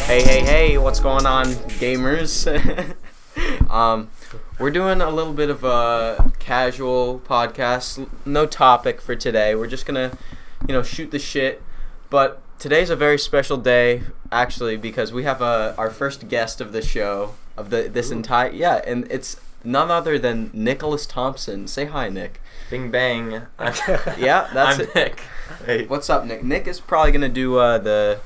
Hey, what's going on, gamers? We're doing a little bit of a casual podcast, no topic for today. We're just gonna, shoot the shit. But today's a very special day, actually, because we have our first guest of the show, of this entire, and it's none other than Nicholas Thompson. Say hi, Nick. Bing bang. Yeah, that's I'm Nick. Hey. What's up, Nick? Nick is probably gonna do the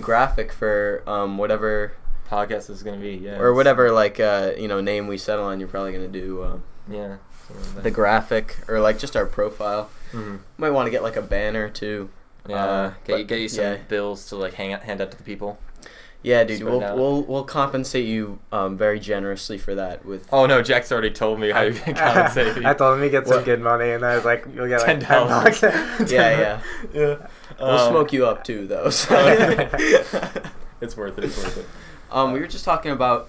graphic for whatever podcast is gonna be, yeah, or whatever name we settle on. You're probably gonna do the graphic or just our profile. Mm-hmm. Might want to get a banner too. Yeah, get you some bills to hand out to the people. Yeah, dude, we'll compensate you very generously for that. With no, Jack's already told me how you can compensate me. I told him he gets some good money, and I was like, you'll get $10. Yeah. We'll smoke you up too, though. So. It's worth it. We were just talking about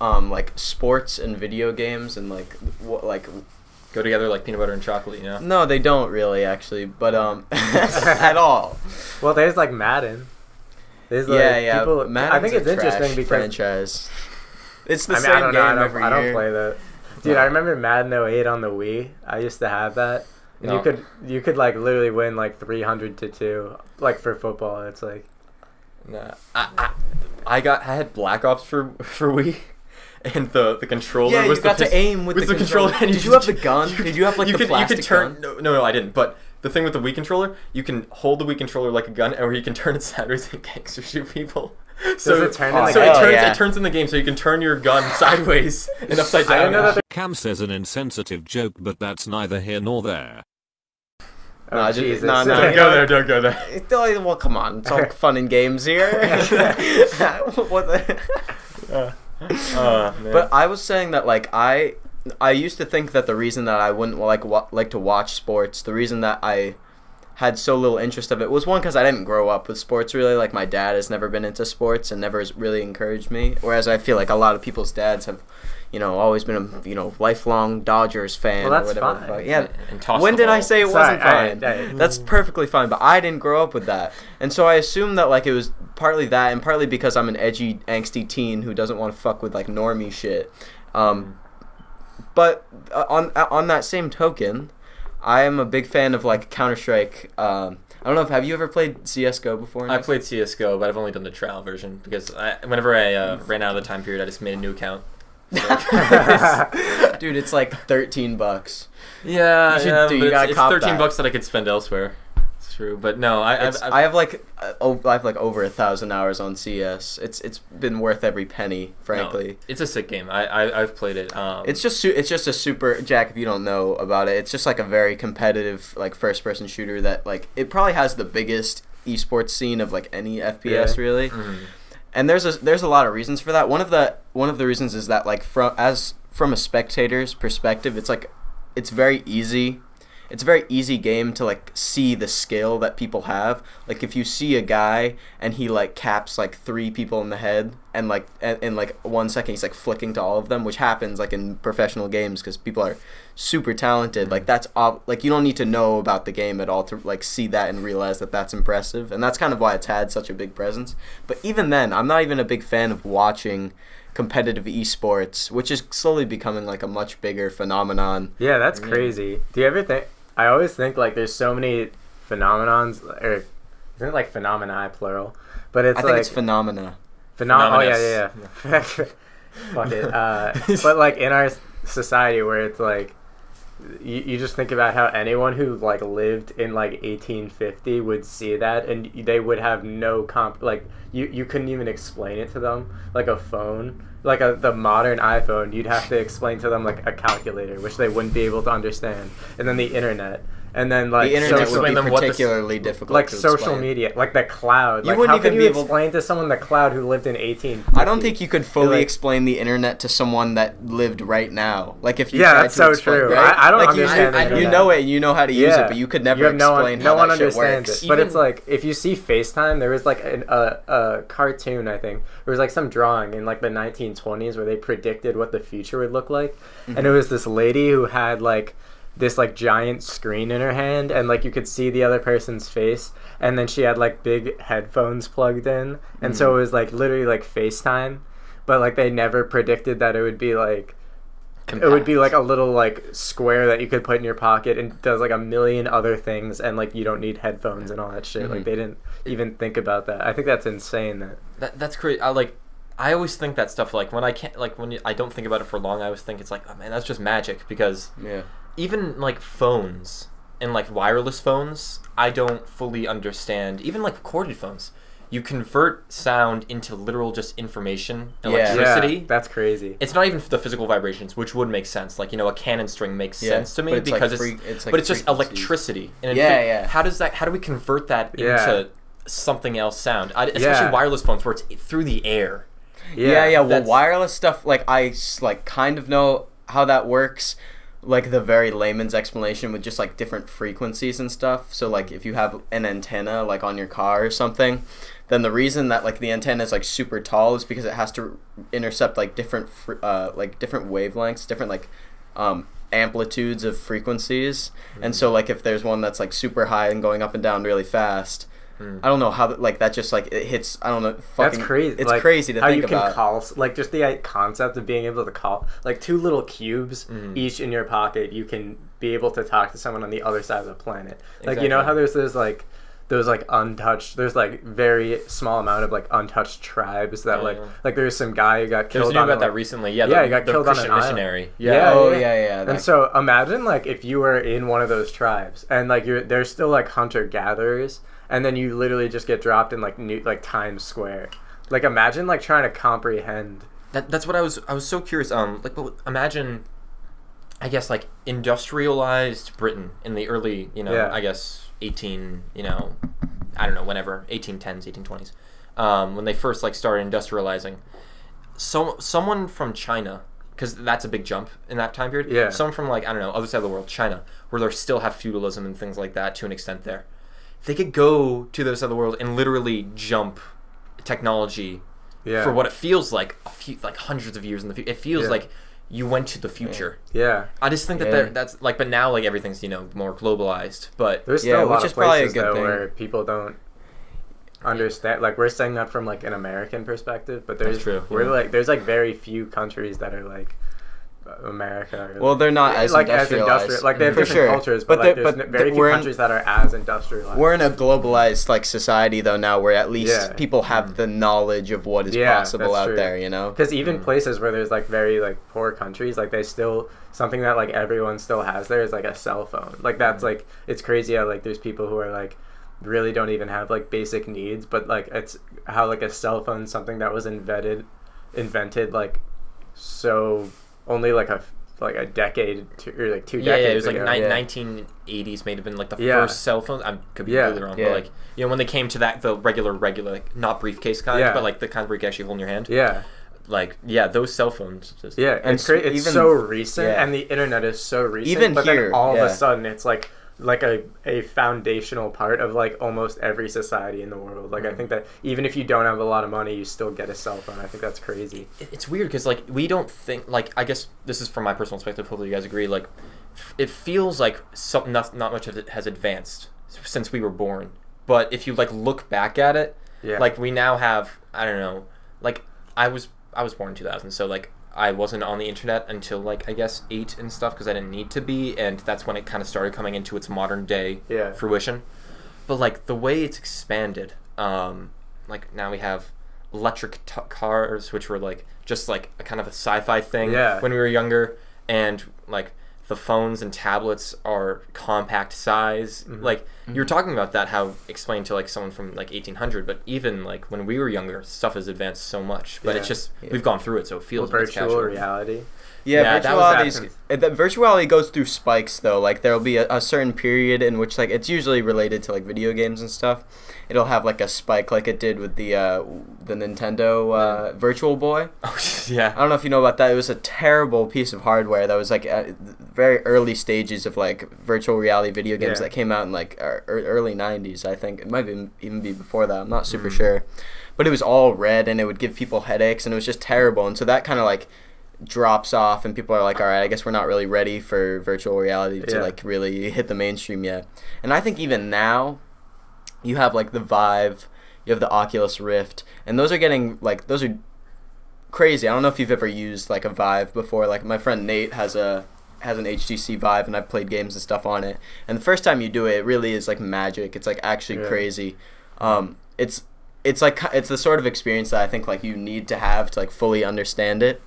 sports and video games and go together like peanut butter and chocolate, you know? No, they don't really actually, but at all. Well, there's Madden. There's people. Madden's I think it's interesting because franchise. It's the same game every year. I don't play that. Dude, I remember Madden 08 on the Wii. I used to have that. And you could literally win 300-2 for football. It's nah. I had Black Ops for Wii, and the controller was you got to aim with the controller. Did you have the gun? Did you have the plastic gun? No, I didn't. But the thing with the Wii controller, you can hold the Wii controller like a gun, or you can turn it sideways and gangster shoot people. So it turns in the game, so you can turn your gun sideways and upside down. Cam says an insensitive joke, but that's neither here nor there. Oh, Jesus. No, don't go there. Well, come on, it's all fun and games here. What the? Man. But I was saying that I used to think that the reason that I wouldn't like to watch sports, the reason that I had so little interest of it was one, because I didn't grow up with sports really. My dad has never been into sports and never has really encouraged me, whereas I feel a lot of people's dads have always been a lifelong Dodgers fan. Well, that's or whatever. fine. Yeah. When did I say it wasn't fine? Right. That's perfectly fine, but I didn't grow up with that. And so I assumed that it was partly that and partly because I'm an edgy, angsty teen who doesn't want to fuck with normie shit. But on that same token, I am a big fan of Counter-Strike. I don't know have you ever played CS:GO before? I played CS:GO, but I've only done the trial version because whenever I ran out of the time period, I just made a new account. Dude, it's $13. Yeah, it's $13 that I could spend elsewhere. It's true, but no, I have over 1,000 hours on CS. It's been worth every penny, frankly. No, it's a sick game. I've played it. It's just a super, Jack, if you don't know about it, it's just a very competitive first person shooter that it probably has the biggest esports scene of any FPS really. Mm-hmm. And there's a lot of reasons for that. One of the reasons is that from a spectator's perspective, it's very easy. It's a very easy game to see the skill that people have. If you see a guy and he caps 3 people in the head and in 1 second he's flicking to all of them, which happens in professional games because people are super talented. That's you don't need to know about the game at all to see that and realize that that's impressive, and that's kind of why it's had such a big presence. But even then, I'm not even a big fan of watching competitive esports, which is slowly becoming a much bigger phenomenon. Yeah, that's crazy. Do you ever think? I always think there's so many phenomenons, or isn't it phenomena plural? But it's I think it's phenomena. Oh yeah. Fuck it. But in our society where it's you just think about how anyone who lived in 1850 would see that, and they would have no you couldn't even explain it to them. A phone, the modern iPhone, you'd have to explain to them a calculator, which they wouldn't be able to understand. And then the internet. And then the internet would be particularly difficult to social explain. Media, the cloud. You wouldn't even be able to explain to someone the cloud who lived in 1850. I don't think you could fully explain the internet to someone that lived right now. If you that's so true. Right? I don't understand it. You know it, you know how to use it, but you could never explain how that shit works. It. But it's if you see FaceTime, there was a cartoon, I think. There was some drawing in the 1920s where they predicted what the future would look like, and it was this lady who had this like giant screen in her hand, and like you could see the other person's face, and then she had like big headphones plugged in, and so it was like literally like FaceTime, but like they never predicted that it would be like compact. It would be like a little like square that you could put in your pocket and does like a million other things, and like you don't need headphones and all that shit. Like they didn't even think about that. I think that's insane. That's crazy. I always think that stuff, like when I can't, like when I don't think about it for long, I always think it's like, oh man, that's just magic, because even like phones and like wireless phones, I don't fully understand. Even like corded phones, you convert sound into literal just information, electricity. Yeah, that's crazy. It's not even the physical vibrations, which would make sense. Like, you know, a cannon string makes sense to me because it's just electricity. And how do we convert that into something else sound? Especially wireless phones where it's through the air. Well, wireless stuff, like I like kind of know how that works, like the very layman's explanation with just like different frequencies and stuff. So like if you have an antenna like on your car or something, then the reason that like the antenna is like super tall is because it has to intercept like different wavelengths, different like amplitudes of frequencies. And so like if there's one that's like super high and going up and down really fast, I don't know how like that just like it hits. I don't know. Fucking, that's crazy. It's like, crazy to think about. How you can call, like just the concept of being able to call like two little cubes each in your pocket. You can be able to talk to someone on the other side of the planet. Like you know how there's those like untouched. There's like very small amount of like untouched tribes that like there's some guy who got killed. There's news about that recently. Yeah, he got killed Christian on an missionary. Yeah. And so imagine like if you were in one of those tribes and like they're still like hunter gatherers. And then you literally just get dropped in like Times Square. Like imagine like trying to comprehend. That's what I was so curious. Imagine, I guess like industrialized Britain in the early, I guess 1810s, 1820s, when they first like started industrializing. Someone from China, because that's a big jump in that time period. Yeah. Someone from like other side of the world, China, where they still have feudalism and things like that to an extent there. They could go to the other side of the world and literally jump technology for what it feels like hundreds of years in the future. It feels like you went to the future. Yeah. I just think that's like, but now like everything's more globalized. But there's still a lot of places though where people don't understand. Like we're saying that from like an American perspective, but there's there's like very few countries that are like America. Well, they're not as industrialized. Like they have different cultures, but there's very few countries that are as industrialized. We're in a globalized like society though now, where at least people have the knowledge of what is possible out there. Because even places where there's like very like poor countries, like they still something that like everyone still has there is like a cell phone. Like that's like it's crazy how like there's people who are like really don't even have like basic needs, but like it's how like a cell phone something that was invented like so. Only like a decade or like 2 decades ago. It was like 1980s may have been like the first cell phones. I could be completely wrong, but like when they came to the regular like not briefcase kind, but like the kind where you can actually hold in your hand. Those cell phones just it's so recent and the internet is so recent. Even but here, then all of a sudden it's like a foundational part of like almost every society in the world. Like I think that even if you don't have a lot of money, you still get a cell phone. I think that's crazy. It's weird because like we don't think like, I guess this is from my personal perspective, hopefully you guys agree, like it feels like not much of it has advanced since we were born. But if you like look back at it, like we now have, I don't know, like I was born in 2000, so like I wasn't on the internet until like I guess 8 and stuff because I didn't need to be, and that's when it kind of started coming into its modern day fruition. But like the way it's expanded, like now we have electric cars, which were like just like a kind of a sci-fi thing when we were younger, and like the phones and tablets are compact size. Like you were talking about that, how explained to like someone from like 1800, but even like when we were younger, stuff has advanced so much. But it's just we've gone through it, so it feels virtual reality. Virtuality goes through spikes though. Like there'll be a certain period in which like it's usually related to like video games and stuff. It'll have like a spike like it did with the Nintendo Virtual Boy. Oh yeah. I don't know if you know about that. It was a terrible piece of hardware that was like at very early stages of like virtual reality video games that came out in like early 90s. I think it might even be before that. I'm not super sure. But it was all red and it would give people headaches and it was just terrible. And so that kind of like drops off and people are like, all right, I guess we're not really ready for virtual reality to like really hit the mainstream yet. And I think even now you have like the Vive, you have the Oculus Rift, and those are getting like, those are crazy. I don't know if you've ever used like a Vive before. Like my friend Nate has an HTC Vive, and I've played games and stuff on it. And the first time you do it, it really is like magic. It's like actually crazy. It's like, it's the sort of experience that I think like you need to have to like fully understand it.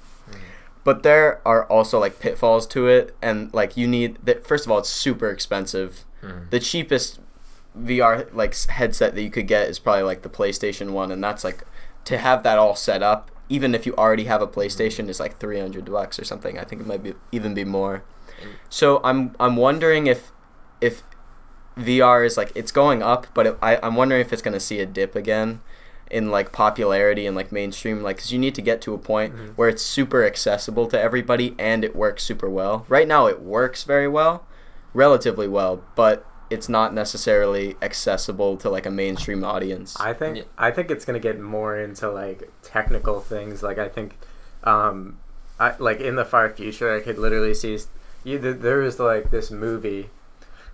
But there are also like pitfalls to it, and like you need that. First of all, it's super expensive. The cheapest VR like headset that you could get is probably like the PlayStation 1, and that's like, to have that all set up, even if you already have a PlayStation, is like $300 or something. I think it might be even be more. So I'm wondering if VR is like, it's going up, but I'm wondering if it's gonna see a dip again in like popularity and like mainstream, like, because you need to get to a point where it's super accessible to everybody and it works super well. Right now it works very well, relatively well, but it's not necessarily accessible to like a mainstream audience. I think it's gonna get more into like technical things. Like I think, like in the far future, I could literally see there was like this movie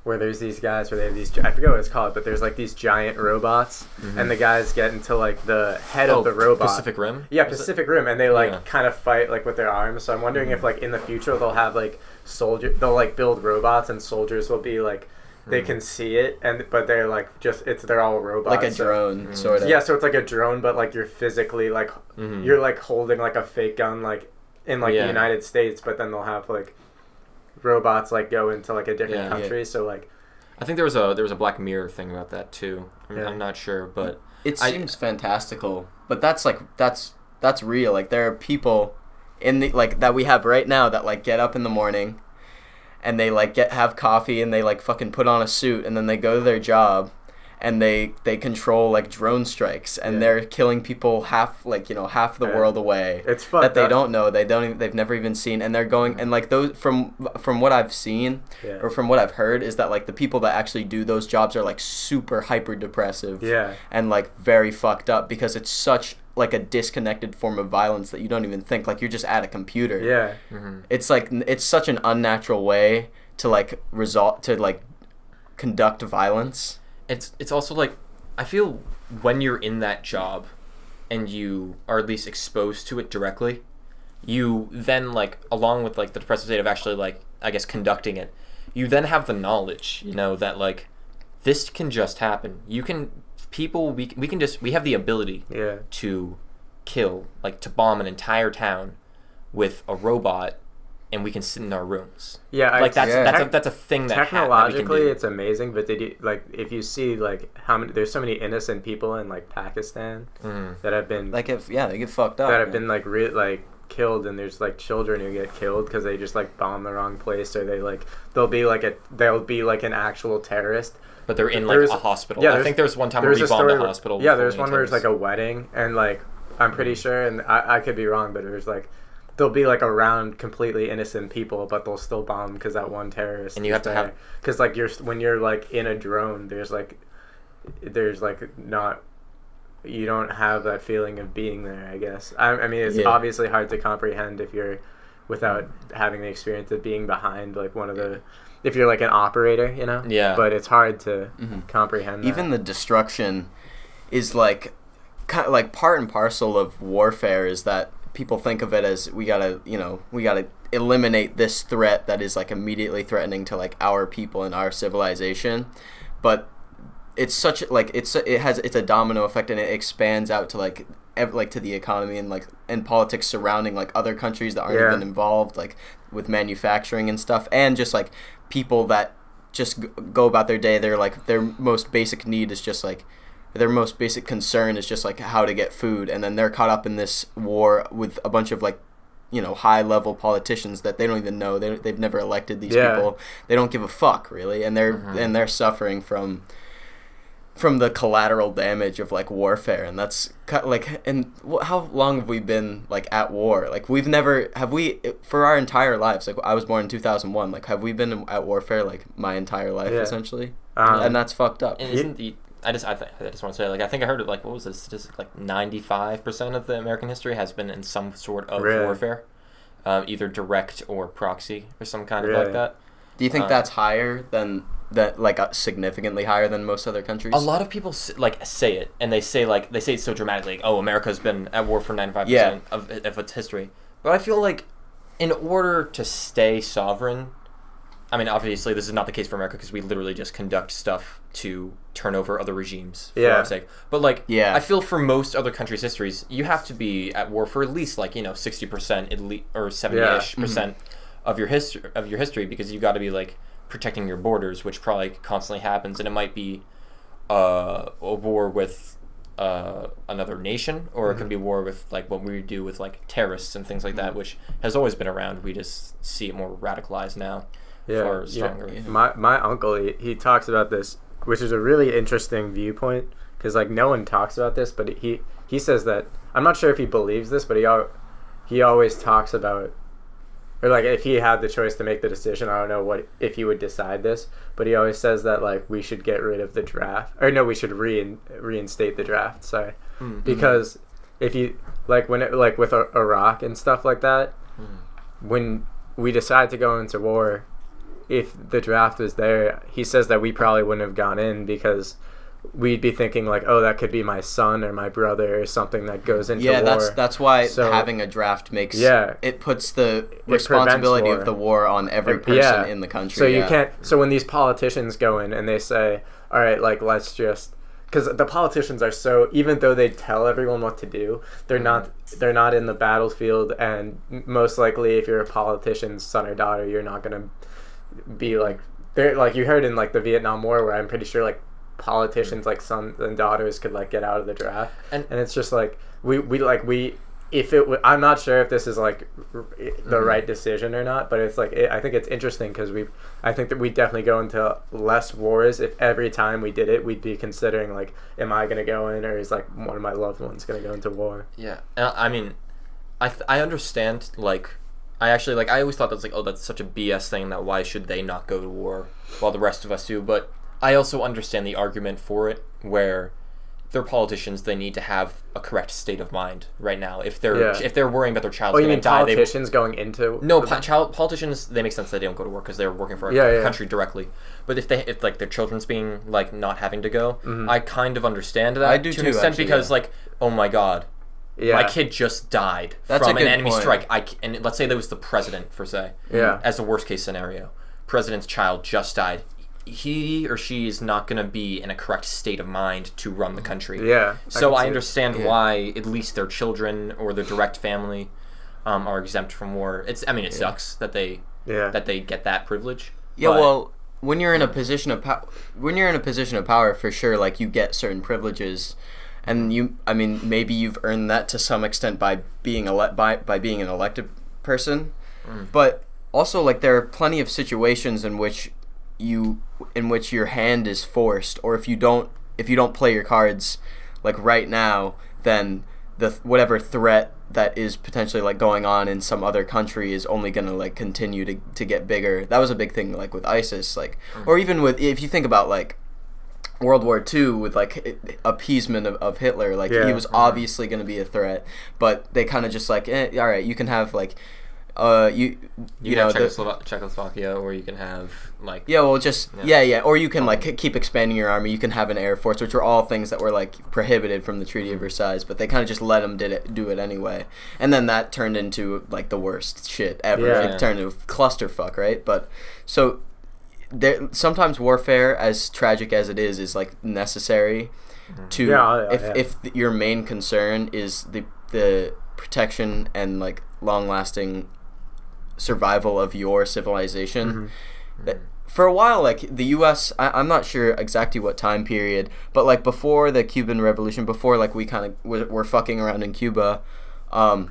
where there's these guys where they have these, I forget what it's called, but there's like these giant robots, and the guys get into like the head of the robot. Pacific Rim? Yeah, Pacific Rim, and they like kind of fight like with their arms. So I'm wondering if like in the future they'll have like they'll like build robots, and soldiers will be like, they can see it, but they're like they're all robots. Like a drone, sort of. Yeah, so it's like a drone, but like you're physically like, you're like holding like a fake gun like in like the United States, but then they'll have like robots like go into like a different country. So like, I think there was a Black Mirror thing about that too. I'm not sure, but it seems fantastical. But that's like that's real. Like there are people in the like that we have right now that like get up in the morning and they like have coffee and they like fucking put on a suit and then they go to their job and they control like drone strikes and they're killing people half the world away. It's fucked that they up. don't know, they've never even seen, and they're going, and like those from what I've seen or from what I've heard is that like the people that actually do those jobs are like super hyper depressive and like very fucked up because it's such like a disconnected form of violence that you don't even think, like you're just at a computer. It's like, it's such an unnatural way to like conduct violence. It's also like, I feel when you're in that job and you are at least exposed to it directly, you then like, along with like the depressive state of actually like, I guess, conducting it, you then have the knowledge, you know, that like this can just happen. You can, people, we have the ability to kill, like to bomb an entire town with a robot, and we can sit in our rooms. Like that's a thing that technologically it's amazing. But if you see like how many, there's so many innocent people in like Pakistan that have been like, if they get fucked up, that have been like killed, and there's like children who get killed because they just like bomb the wrong place, or they'll be like an actual terrorist. But they're in like a hospital. I think there's one time where we bombed a hospital. Yeah, there's one where it's like a wedding, and like I'm pretty sure, and I could be wrong, but there's like, they'll be like around completely innocent people, but they'll still bomb because that one terrorist. And you have to have, because like when you're like in a drone, there's like not, you don't have that feeling of being there. I guess I mean it's obviously hard to comprehend if you're without having the experience of being behind like one of the, if you're like an operator, you know. But it's hard to comprehend that. Even the destruction is like kind of like part and parcel of warfare, is that people think of it as we gotta eliminate this threat that is like immediately threatening to like our people and our civilization, but it's such like it's a domino effect, and it expands out to like to the economy and politics surrounding like other countries that aren't even involved, like with manufacturing and stuff, and just like people that just go about their day. They're like, their most basic need is just like, their most basic concern is just like how to get food, and then they're caught up in this war with a bunch of like, you know, high level politicians that they don't even know, they've never elected these people, they don't give a fuck really, and they're suffering from the collateral damage of like warfare. And that's like, and how long have we been like at war? Like have we for our entire lives, like I was born in 2001, like have we been at warfare like my entire life essentially? And that's fucked up. And isn't I just want to say, like, I think I heard it, like, what was this statistic? Like 95% of the American history has been in some sort of warfare. either direct or proxy or some kind of like that. Do you think that's higher than that, like significantly higher than most other countries? A lot of people say it, and they say it so dramatically. Like, oh, America's been at war for 95% of its history. But I feel like in order to stay sovereign, I mean, obviously this is not the case for America because we literally just conduct stuff to turn over other regimes for our sake. But I feel for most other countries' histories, you have to be at war for at least 60% at least, or 70-ish percent of your history because you got to be protecting your borders, which probably constantly happens, and it might be a war with another nation, or it could be war with what we do with terrorists and things like that, which has always been around. We just see it more radicalized now. Or stronger. My uncle, he talks about this, which is a really interesting viewpoint because no one talks about this, but he says that, I'm not sure if he believes this, but he always talks about, or if he had the choice to make the decision, I don't know if he would decide this, but he always says that we should get rid of the draft, or no, we should reinstate the draft. Sorry, because if you when it with Iraq and stuff like that, when we decide to go into war, if the draft was there, he says that we probably wouldn't have gone in because we'd be thinking oh, that could be my son or my brother or something that goes into war. Yeah, that's why having a draft makes it puts the responsibility of the war on every person in the country. So you can't. So when these politicians go in and they say, all right, let's just, because the politicians are so, even though they tell everyone what to do, they're not in the battlefield, and most likely if you're a politician's son or daughter, you're not gonna be they're you heard in the Vietnam War, where I'm pretty sure politicians sons and daughters could get out of the draft, and it's just we if it I'm not sure if this is the right decision or not, but it's I think it's interesting because I think that we definitely go into less wars if every time we did it we'd be considering am I gonna go in, or is one of my loved ones gonna go into war? I mean, I understand I actually I always thought that's oh, that's such a BS thing, that why should they not go to war while the rest of us do, but I also understand the argument for it, where they're politicians, they need to have a correct state of mind right now. If they're worrying about their child's going to die, politicians going into politicians, they make sense that they don't go to work because they're working for a country directly. But if their children's being not having to go, I kind of understand that. I do to too, an extent, actually, because oh my god. My kid just died from an enemy strike. And let's say that was the president, for say. As the worst case scenario. President's child just died. He or she is not going to be in a correct state of mind to run the country. So I understand why at least their children or their direct family are exempt from war. It sucks that they get that privilege. Well, when you're in a position of power, for sure, you get certain privileges. And maybe you've earned that to some extent by being by being an elected person, but also there are plenty of situations in which your hand is forced, or if you don't play your cards right now, then whatever threat that is potentially going on in some other country is only going to continue to get bigger. That was a big thing with ISIS, or even if you think about World War II with appeasement of Hitler, he was obviously going to be a threat, but they kind of just all right, you can have you know Czechoslovakia, or you can have or you can keep expanding your army. You can have an air force, which were all things that were prohibited from the Treaty of Versailles, but they kind of just let them do it anyway, and then that turned into the worst shit ever. It turned into a clusterfuck, right? But so sometimes warfare, as tragic as it is necessary to if your main concern is the protection and long lasting survival of your civilization. That for a while the US, I'm not sure exactly what time period, but before the Cuban Revolution, before we kind of were fucking around in Cuba, the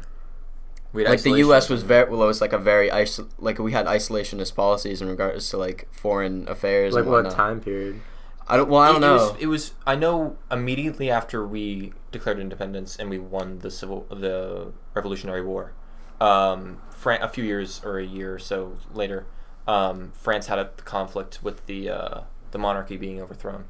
U.S. was was a very we had isolationist policies in regards to foreign affairs. And what time period? I don't know. It was I know immediately after we declared independence and we won the Revolutionary War. A few years or a year or so later, France had a conflict with the monarchy being overthrown,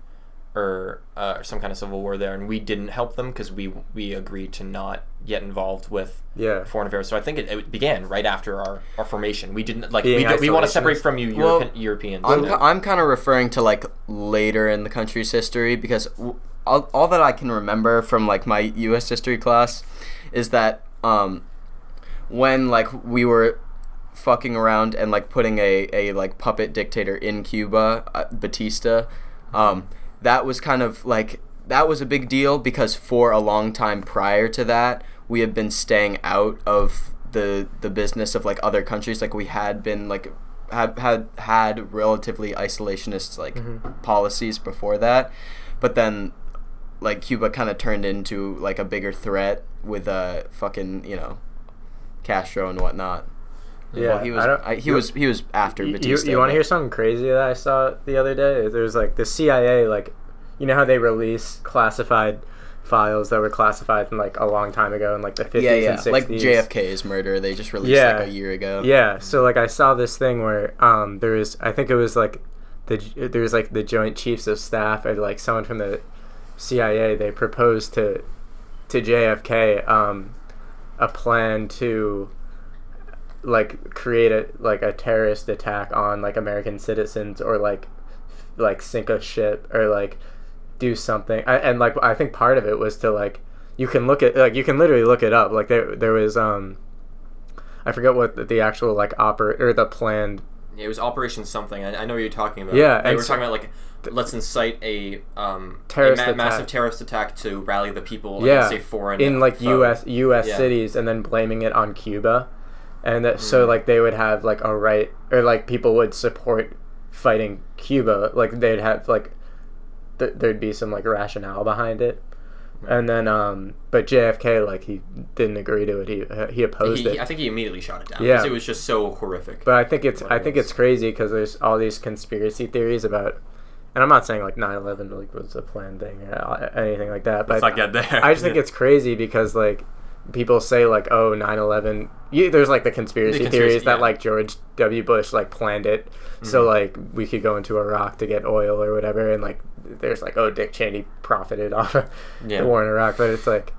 or some kind of civil war there, and we didn't help them because we agreed to not get involved with Yeah. foreign affairs. So I think it began right after our formation. We didn't like Being we want to isolationist. separate from you Europeans. I'm kind of referring to like later in the country's history because all that I can remember from like my U.S. history class is that when like we were fucking around and like putting a like puppet dictator in Cuba, Batista, that was kind of like that was a big deal because for a long time prior to that we had been staying out of the business of like other countries. Like we had been like had relatively isolationist like policies before that, but then like Cuba kind of turned into like a bigger threat with fucking Castro and whatnot. Yeah, well, he was after Batista. You want to hear something crazy that I saw the other day? There's like the CIA, like, you know how they release classified files that were classified from like a long time ago in like the 50s and 60s. Like JFK's murder, they just released like a year ago. Yeah, so like I saw this thing where there was, I think it was like there was like the Joint Chiefs of Staff or like someone from the CIA. They proposed to JFK a plan to like create a terrorist attack on like American citizens or like sink a ship or like do something. And like I think part of it was to like you can literally look it up. Like there was I forget what the actual like the planned. Yeah, it was Operation something. I know what you're talking about. Yeah, they were talking about like let's incite a massive terrorist attack to rally the people. Yeah, say foreign in like foe. U.S. cities, and then blaming it on Cuba, and that so like they would have like a right or like people would support fighting Cuba. Like they'd have like there'd be some like rationale behind it. And then, but JFK, like, he didn't agree to it. He opposed it. I think he immediately shot it down because it was just so horrific. But I think it's crazy because there's all these conspiracy theories about, and I'm not saying like 9/11 like was a planned thing or anything like that. But let's not get there. I just think it's crazy because like people say like, oh, 9/11. There's like the conspiracy theories that like George W. Bush like planned it, so like we could go into Iraq to get oil or whatever, and like there's like, oh, Dick Cheney profited off of the war in Iraq. But it's like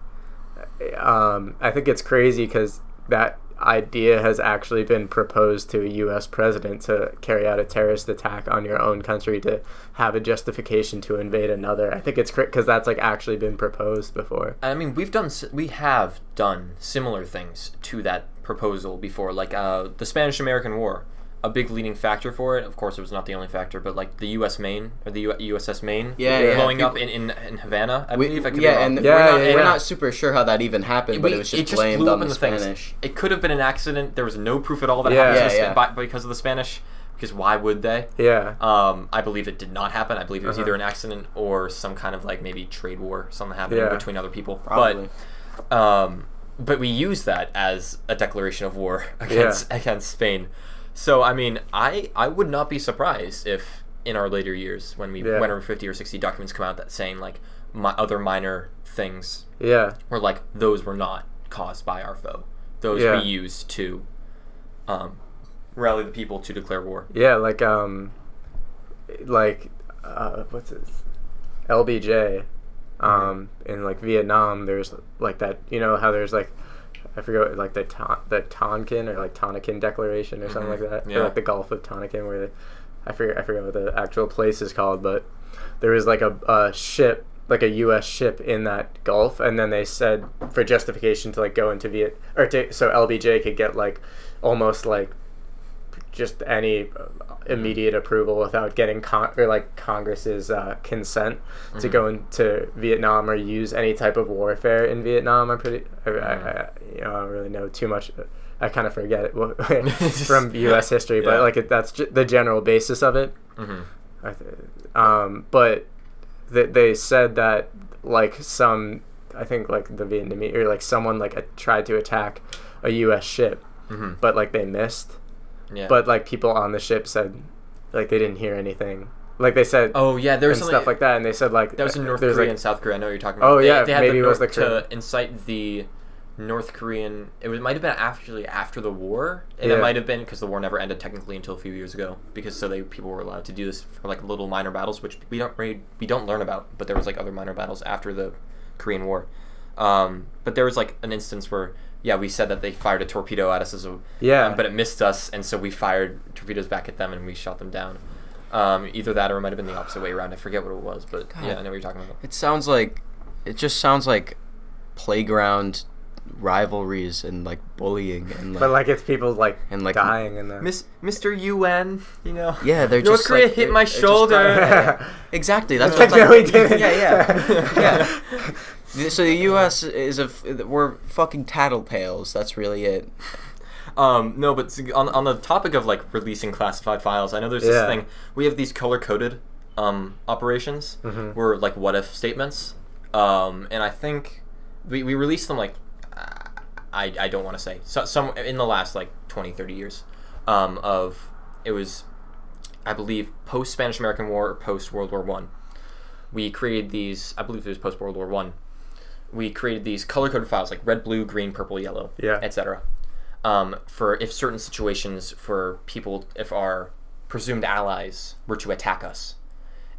I think it's crazy because that idea has actually been proposed to a U.S. president to carry out a terrorist attack on your own country to have a justification to invade another. I think it's because that's like actually been proposed before. I mean, we have done similar things to that proposal before, like the Spanish-American War. A big leading factor for it, of course, it was not the only factor, but like the U.S. Maine or the USS Maine blowing up in Havana, I believe. We're not super sure how that even happened, but it was just blamed on the Spanish. It could have been an accident. There was no proof at all that happened because of the Spanish. Because why would they? Yeah. I believe it did not happen. I believe it was either an accident or some kind of like maybe trade war, something happening between other people. Probably. But we use that as a declaration of war against Spain. So, I mean, I would not be surprised if in our later years, when whenever 50 or 60 documents come out that saying, like, other minor things were like, those were not caused by our foe. Those we used to rally the people to declare war. Yeah, like what's it? LBJ. In, like, Vietnam, there's, like, that, you know, how there's, like, I forget, like the Tonkin or like Tonkin Declaration or something like that, or like the Gulf of Tonkin, where I forget what the actual place is called, but there was like a ship, like a U.S. ship in that Gulf, and then they said for justification to like go into so LBJ could get like almost like just any immediate approval without getting Congress's consent to go into Vietnam or use any type of warfare in Vietnam. I don't really know too much. I kind of forget it from U.S. history, but like that's the general basis of it. But they said that like I think like the Vietnamese or like someone like tried to attack a U.S. ship, but like they missed. Yeah. But like people on the ship said like they didn't hear anything. Like they said, oh yeah, there was stuff like that, and they said like that was in North Korea and South Korea. I know what you're talking about. Oh yeah, they had maybe it was the to incite the North Korean. Might have been actually after the war, and it might have been because the war never ended technically until a few years ago. Because people were allowed to do this for like little minor battles, which we don't learn about. But there was like other minor battles after the Korean War. But there was like an instance where we said that they fired a torpedo at us but it missed us, and so we fired torpedoes back at them and we shot them down. Either that or it might have been the opposite way around. I forget what it was, but God. I know what you're talking about. It just sounds like playground rivalries and like bullying and but like it's people like dying in there. Mr. UN, Yeah, they're North just Korea like, hit my shoulder. Exactly. That's like what we did. Yeah. So the U.S. we're fucking tattletales. That's really it. No, but on the topic of like releasing classified files, I know there's this thing. We have these color-coded operations where like what-if statements, and I think we released them like I don't want to say some in the last like 20-30 years it was, I believe, post Spanish American War or post World War I. We created these, I believe it was post World War I. We created these color-coded files like red, blue, green, purple, yellow, etc. For if certain situations for people, if our presumed allies were to attack us.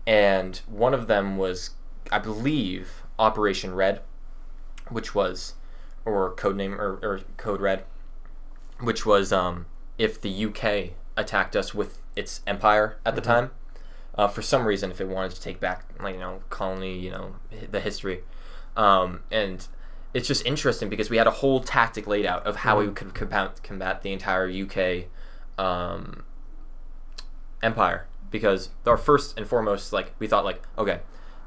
And one of them was, I believe, Operation Red, which was, or codename, or Code Red, which was if the UK attacked us with its empire at the time, for some reason, if it wanted to take back, like, colony, the history. And it's just interesting because we had a whole tactic laid out of how we could combat the entire UK empire. Because our first and foremost, like, we thought, like, okay,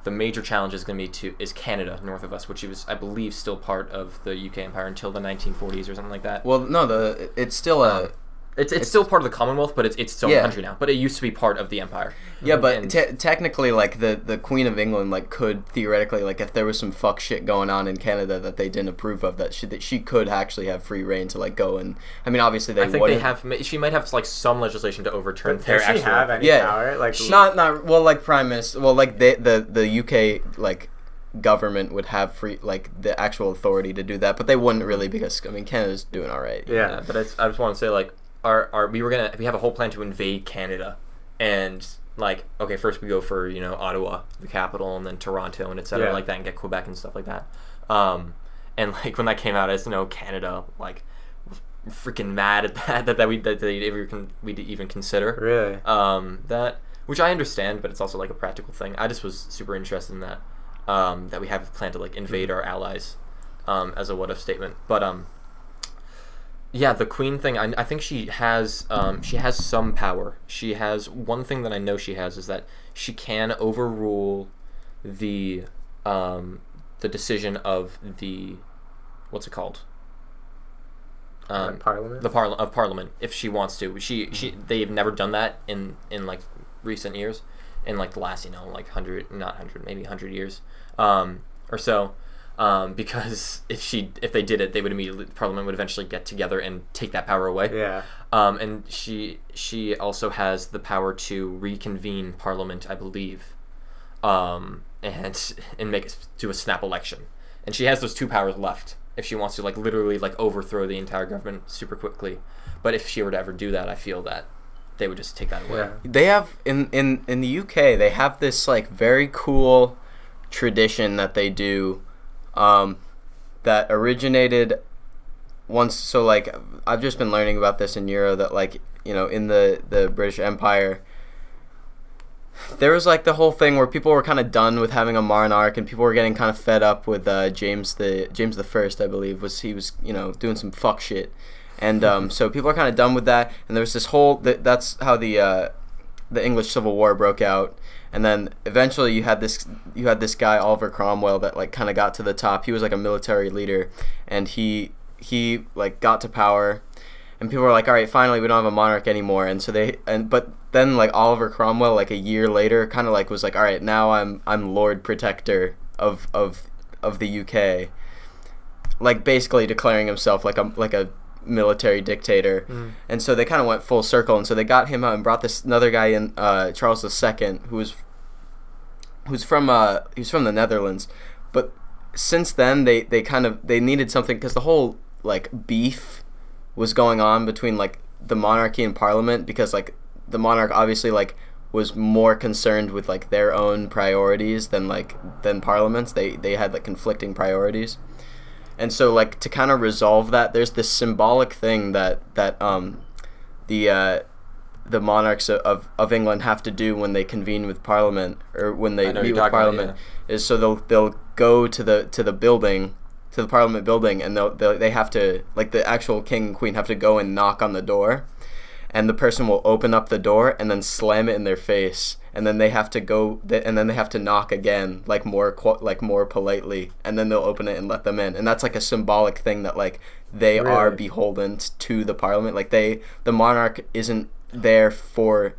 the major challenge is going to be is Canada north of us, which was, I believe, still part of the UK empire until the 1940s or something like that. Well, no, it's still a... It's still part of the Commonwealth, but it's its own country now. But it used to be part of the empire. Yeah, but technically, like, the Queen of England, like, could theoretically, like, if there was some fuck shit going on in Canada that they didn't approve of, that she could actually have free reign to, like, go and... I mean, obviously they wouldn't. They have... She might have, like, some legislation to overturn their actual... Does she have any power? Like, not well, like, Prime Minister... Well, like, the UK, like, government would have free, like, the actual authority to do that, but they wouldn't really because, I mean, Canada's doing all right. Yeah, but I just want to say, like... we have a whole plan to invade Canada, and like, okay, first we go for Ottawa, the capital, and then Toronto and etc. like that, and get Quebec and stuff like that. And like when that came out, I just know Canada like was freaking mad at that we'd even consider really that, which I understand, but it's also like a practical thing. I just was super interested in that that we have a plan to like invade our allies as a what if statement, but yeah, the Queen thing, I think she has some power. She has one thing that I know she has is that she can overrule the decision of the, what's it called? Parliament. Of Parliament, if she wants to. They've never done that in like recent years, in like the last like 100 years, or so. Because if they did it, Parliament would eventually get together and take that power away. Yeah. And she also has the power to reconvene Parliament, I believe, and do a snap election. And she has those two powers left if she wants to, like, literally, like, overthrow the entire government super quickly. But if she were to ever do that, I feel that they would just take that away. Yeah. They have in the UK, they have this like very cool tradition that they do. That originated once, so like I've just been learning about this in Euro, that like in the British Empire there was like the whole thing where people were kind of done with having a monarch, and people were getting kind of fed up with James the First, I believe, was doing some fuck shit, and so people are kind of done with that, and there was this whole that's how the English Civil War broke out. And then eventually you had this guy Oliver Cromwell that like kind of got to the top. He was like a military leader, and he like got to power, and people were like, all right, finally we don't have a monarch anymore. And so but then like Oliver Cromwell, like a year later, kind of like was like, all right, now I'm Lord Protector of the UK, like basically declaring himself like a military dictator. And so they kind of went full circle, and so they got him out and brought this another guy in, Charles II, who's from the Netherlands. But since then they needed something, because the whole like beef was going on between like the monarchy and Parliament, because like the monarch obviously like was more concerned with like their own priorities than parliaments. They had like conflicting priorities. And so like to kind of resolve that, there's this symbolic thing that the monarchs of England have to do when they convene with Parliament, or when they meet with Parliament, is so they'll go to the building, to the Parliament building, and they have to, like, the actual king and queen have to go and knock on the door, and the person will open up the door and then slam it in their face, and then they have to go, and then they have to knock again, like more politely, and then they'll open it and let them in. And that's like a symbolic thing that like they are beholden to the Parliament. Like the monarch isn't there for,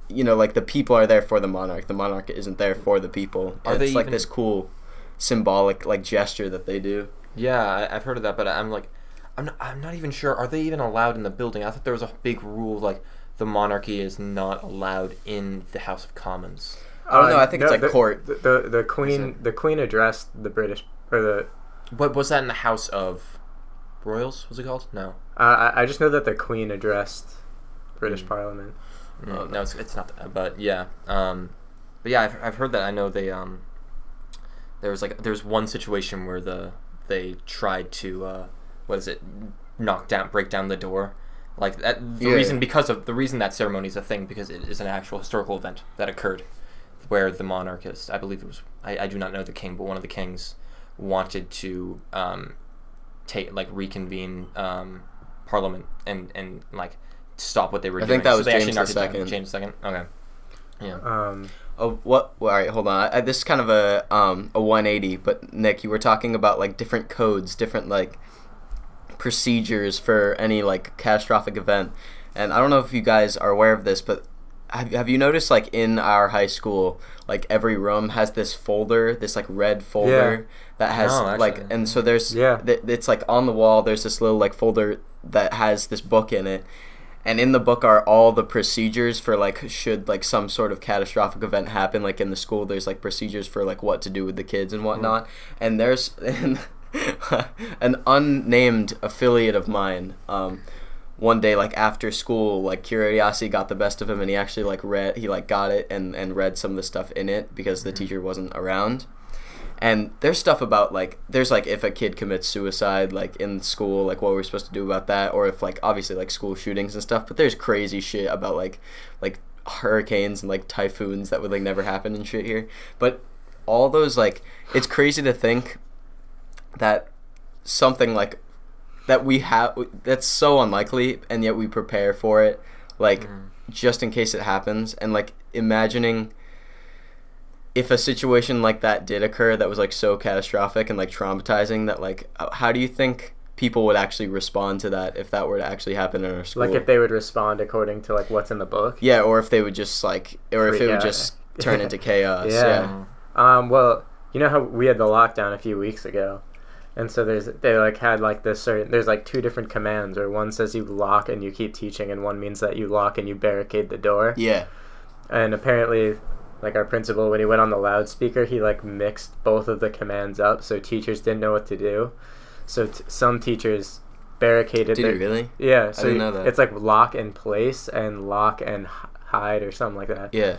you know, like the people are there for the monarch. The monarch isn't there for the people. It's like this cool symbolic like gesture that they do. Yeah, I've heard of that, but I'm not even sure. Are they even allowed in the building? I thought there was a big rule like the monarchy is not allowed in the House of Commons. I don't know. I think it's like court. The queen addressed the British, or the. What was that in the House of Royals? Was it called? No. I just know that the Queen addressed British Parliament. No, it's not that, but yeah. But yeah, I've heard that. I know they there's one situation where they tried to break down the door, like that. The reason that ceremony is a thing, because it is an actual historical event that occurred, where the monarchist, I believe it was, I do not know the king, but one of the kings wanted to reconvene Parliament and like stop what they were doing. I think that was so James II. James II. Okay. Yeah. All right, hold on. This is kind of a 180, but Nick, you were talking about like different codes, different like procedures for any like catastrophic event, and I don't know if you guys are aware of this, but have you noticed like in our high school, like every room has this folder, this like red folder that has and so there's it's like on the wall. There's this little like folder that has this book in it. And in the book are all the procedures for like should like some sort of catastrophic event happen, like in the school. There's like procedures for like what to do with the kids and whatnot. And there's an unnamed affiliate of mine. One day, like after school, like curiosity got the best of him, and he actually like got it and read some of the stuff in it because the teacher wasn't around. And there's stuff about like there's like if a kid commits suicide like in school, like what we're supposed to do about that, or if like obviously like school shootings and stuff. But there's crazy shit about like hurricanes and like typhoons that would like never happen and shit here. But all those like it's crazy to think that something like that we have that's so unlikely, and yet we prepare for it like just in case it happens. And like imagining if a situation like that did occur that was like so catastrophic and like traumatizing, that like how do you think people would actually respond to that if that were to actually happen in our school? Like if they would respond according to like what's in the book? Yeah, or if they would just like, or if it would just turn into chaos. Yeah. Well, you know how we had the lockdown a few weeks ago, and so they like had like this certain, there's like two different commands, or one says you lock and you keep teaching, and one means that you lock and you barricade the door. Yeah. And apparently, like our principal, when he went on the loudspeaker, he like mixed both of the commands up, so teachers didn't know what to do. So some teachers barricaded. Did you really? Yeah. So I didn't know that. It's like lock in place and lock and hide or something like that. Yeah.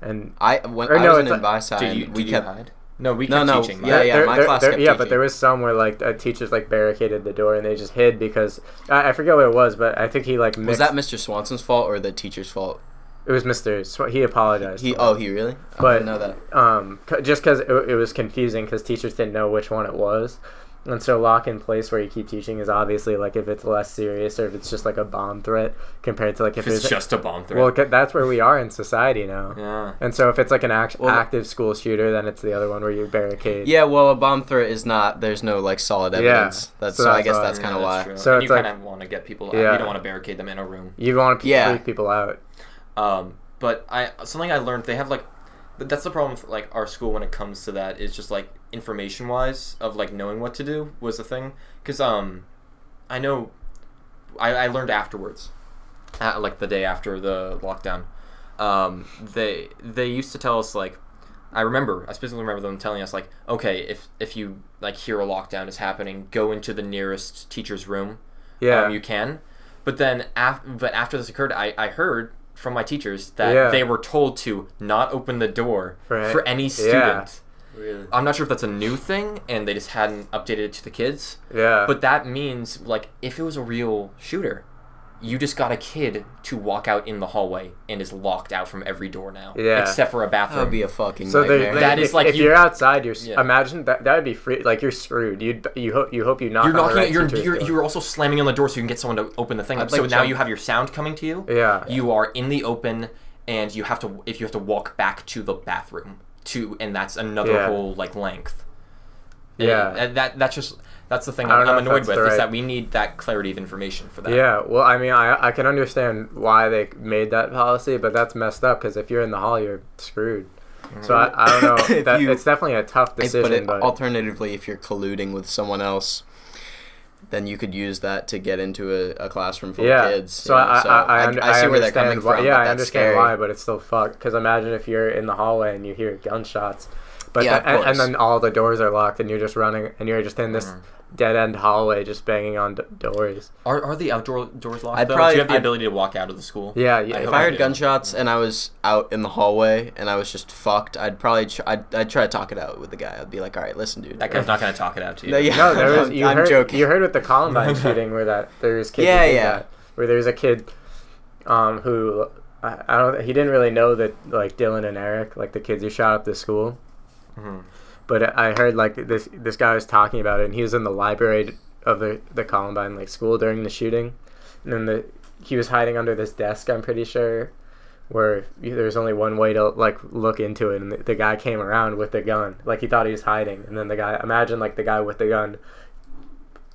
And I was in advice side, we kept hide? No, we kept teaching. Yeah, my class kept teaching. But there was some where like teachers like barricaded the door and they just hid because I forget what it was, but I think he like mixed. Was that Mr. Swanson's fault or the teacher's fault? It was Mr. He apologized. He really? But I didn't know that. Just because it was confusing because teachers didn't know which one it was. And so lock in place where you keep teaching is obviously like if it's less serious or if it's just like a bomb threat compared to like if it's just a bomb threat. Well, that's where we are in society now. Yeah. And so if it's like an active school shooter, then it's the other one where you barricade. Yeah, well, a bomb threat is not. There's no like solid evidence. Yeah. So I guess that's kind of why. True. So and it's you like, kind of want to get people out. You don't want to barricade them in a room. You want to freak people out. But something I learned, they have like, that's the problem with like our school when it comes to that, is just like information wise of like knowing what to do was the thing. Because I know I learned afterwards, like the day after the lockdown, they used to tell us like, I specifically remember them telling us like, okay, if you like hear a lockdown is happening, go into the nearest teacher's room. Yeah. You can. But then after this occurred, I heard from my teachers that they were told to not open the door for any student. Really? I'm not sure if that's a new thing and they just hadn't updated it to the kids. Yeah. But that means, like, if it was a real shooter, you just got a kid to walk out in the hallway and is locked out from every door now. Yeah. Except for a bathroom. That would be a fucking So nightmare. that is like if you- you're outside, you're Yeah. imagine that would be free. Like you're screwed. You hope you knock. You're on the knocking. right teacher's You're also slamming on the door so you can get someone to open the thing up. I'd like So now jump- you have your sound coming to you. Yeah. You are in the open, and you have to walk back to the bathroom and that's another whole like length. Yeah. And that's the thing I don't know I'm if annoyed that's with the is right- that we need that clarity of information for that. Yeah, well, I mean, I can understand why they made that policy, but that's messed up because if you're in the hall, you're screwed. So I don't know. If That, you- it's definitely a tough decision, but alternatively, if you're colluding with someone else, then you could use that to get into a classroom full of kids. So you know? I see where they're coming understand why, from. yeah, but I that's understand scary. why, but it's still fucked. Because imagine if you're in the hallway and you hear gunshots, but Yeah, of and course. then all the doors are locked and you're just running and you're just in this dead end hallway just banging on doors. Are the outdoor doors locked? I'd though? probably- Do you have the I'd- ability to walk out of the school? Yeah, If hope I I heard do. gunshots and I was out in the hallway and I was just fucked, I'd probably I'd try to talk it out with the guy. I'd be like, all right, listen, dude. That guy's not going to talk it out to you. No, yeah. No, there was. You I'm heard, joking. You heard with the Columbine shooting where there was kids. Yeah, who did yeah. that, where there was a kid, who I don't. He didn't really know that like Dylan and Eric, like the kids who shot up the school. Mhm. But I heard like this guy was talking about it, and he was in the library of the Columbine like school during the shooting, and then he was hiding under this desk. I'm pretty sure. Where there's only one way to like look into it, and the guy came around with the gun, like he thought he was hiding, and then the guy, imagine like the guy with the gun,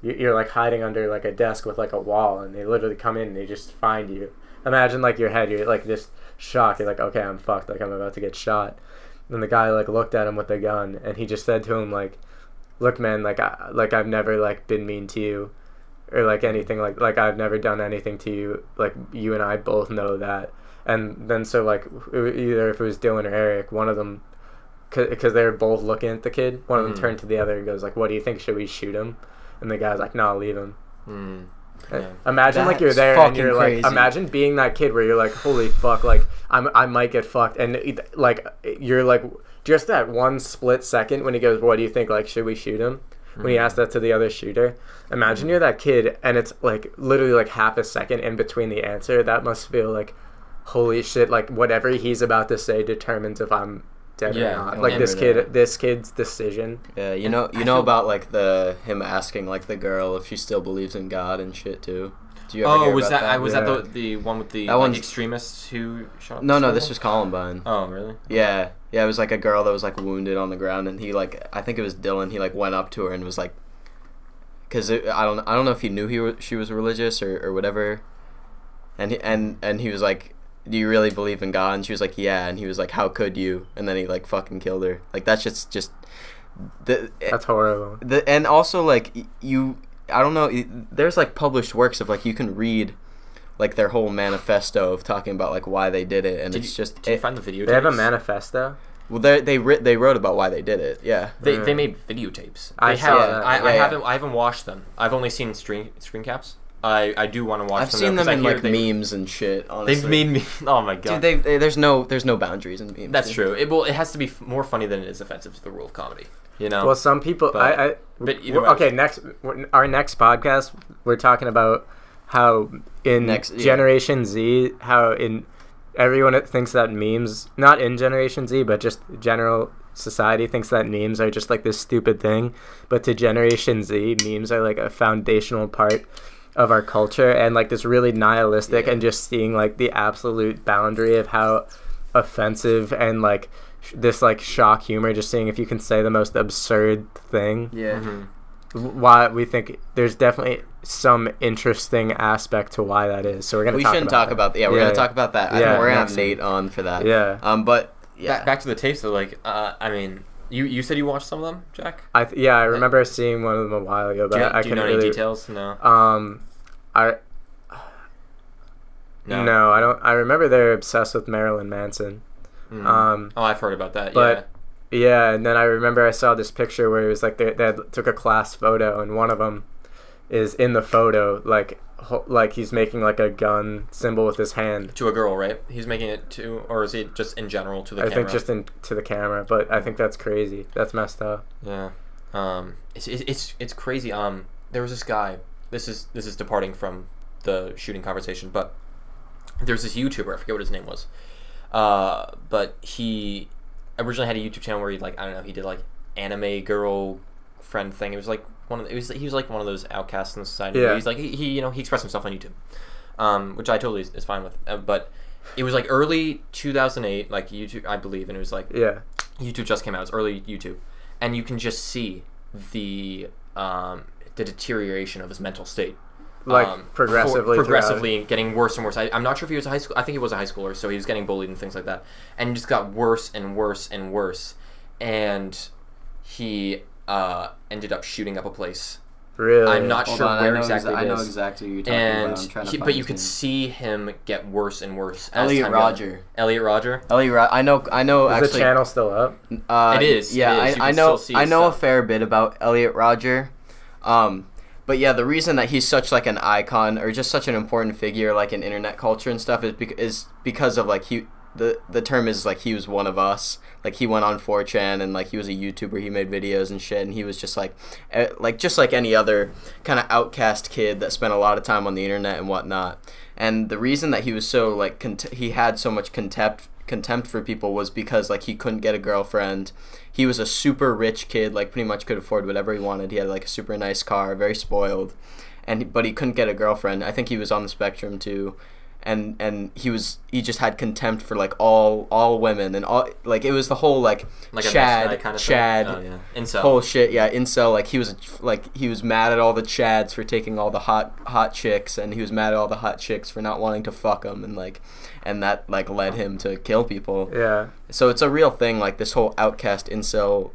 you're like hiding under like a desk with like a wall, and they literally come in and they just find you. Imagine like your head, you're like just shocked, you're like, okay, I'm fucked, like I'm about to get shot. And the guy like looked at him with the gun, and he just said to him like, look man, like I've never like been mean to you, or like anything like I've never done anything to you, like you and I both know that. And then so like either if it was Dylan or Eric, one of them, because they were both looking at the kid, one of them turned to the other and goes like, what do you think, should we shoot him? And the guy's like, no, leave him. Yeah. Imagine like you're That's there and fucking you're crazy. like, imagine being that kid where you're like, holy fuck, like I might get fucked, and like you're like just that one split second when he goes, what do you think, like should we shoot him? When he asked that to the other shooter, imagine you're that kid and it's like literally like half a second in between the answer. That must feel like, holy shit, like whatever he's about to say determines if I'm dead or not. Like this kid's decision. Yeah, you know about like him asking like the girl if she still believes in God and shit too. Do you ever hear was about that was Yeah. that the one with the That like, one's- extremists who shot up No, the no, school? this was Columbine. Oh, really? Yeah, it was like a girl that was like wounded on the ground, and he like, I think it was Dylan. He like went up to her and was like, because I don't know if he knew she was religious or whatever, and he was like, do you really believe in God? And she was like, yeah. And he was like, how could you? And then he like fucking killed her. Like that's just That's horrible. and also like I don't know, there's like published works of like you can read like their whole manifesto of talking about like why they did it, and Did it's you, just did you find the videotapes? They have a manifesto. well they wrote about why they did it. Yeah. They made videotapes. I They saw have, that. I Yeah. haven't watched them. I've only seen screen caps. I do want to watch I've them. seen though, them 'cause in I hear like memes and shit. Honestly, They've made me. Oh my god. dude. There's no boundaries in memes. That's true. It has to be more funny than it is offensive to the rule of comedy. You know. Well, some people. But either way, Okay, our next podcast, we're talking about how in Generation Z, how in everyone thinks that memes, not in Generation Z, but just general society thinks that memes are just like this stupid thing, but to Generation Z, memes are like a foundational part of our culture, and like this really nihilistic and just seeing like the absolute boundary of how offensive and like this like shock humor, just seeing if you can say the most absurd thing. Yeah. Why we think there's definitely some interesting aspect to why that is. So we're gonna. We shouldn't talk about that. Yeah, we're gonna talk about that. I think we're gonna have next Nate on for that. Yeah. But yeah. Back to the tapes though. Like, I mean, you said you watched some of them, Jack. I remember seeing one of them a while ago, but Do I you couldn't know any really. details? No. No, I don't. I remember they're obsessed with Marilyn Manson. Oh, I've heard about that. But yeah, and then I remember I saw this picture where it was like they took a class photo, and one of them is in the photo like like he's making like a gun symbol with his hand to a girl, right? He's making it to, or is it just in general to the camera? I think just to the camera, but I think that's crazy. That's messed up. Yeah. It's crazy. There was this guy. This is departing from the shooting conversation, but there's this YouTuber. I forget what his name was. But he originally had a YouTube channel where he like, I don't know, he did like anime girl friend thing. It was like he was like one of those outcasts in the society. Yeah. He's like he you know, he expressed himself on YouTube, which I totally is fine with. But it was like early 2008, like YouTube, I believe, and it was like YouTube just came out. It's early YouTube, and you can just see the deterioration of his mental state. Like progressively getting worse and worse. I'm not sure if he was a high school. I think he was a high schooler, so he was getting bullied and things like that, and it just got worse and worse and worse. And he ended up shooting up a place. Really? I'm not sure where exactly it is. I know exactly what you're talking about. I'm trying to find but you his could name. see him get worse and worse. Elliot Roger. Elliot Roger. I know. Is Actually, the channel still up? It is. Yeah, it is. I know. I know a fair bit about Elliot Roger. But yeah, the reason that he's such like an icon or just such an important figure like in internet culture and stuff is because of like the term is like he was one of us. Like he went on 4chan and like he was a YouTuber. He made videos and shit, and he was just like just like any other kind of outcast kid that spent a lot of time on the internet and whatnot. And the reason that he was so like he had so much contempt for people was because like he couldn't get a girlfriend. He was a super rich kid, like pretty much could afford whatever he wanted. He had like a super nice car, very spoiled, but he couldn't get a girlfriend. I think he was on the spectrum too, and he just had contempt for like all women and all, like it was the whole like Chad incel whole shit. Yeah, incel. Like he was mad at all the Chads for taking all the hot chicks, and he was mad at all the hot chicks for not wanting to fuck them, and that like led him to kill people. Yeah. So it's a real thing. Like this whole outcast incel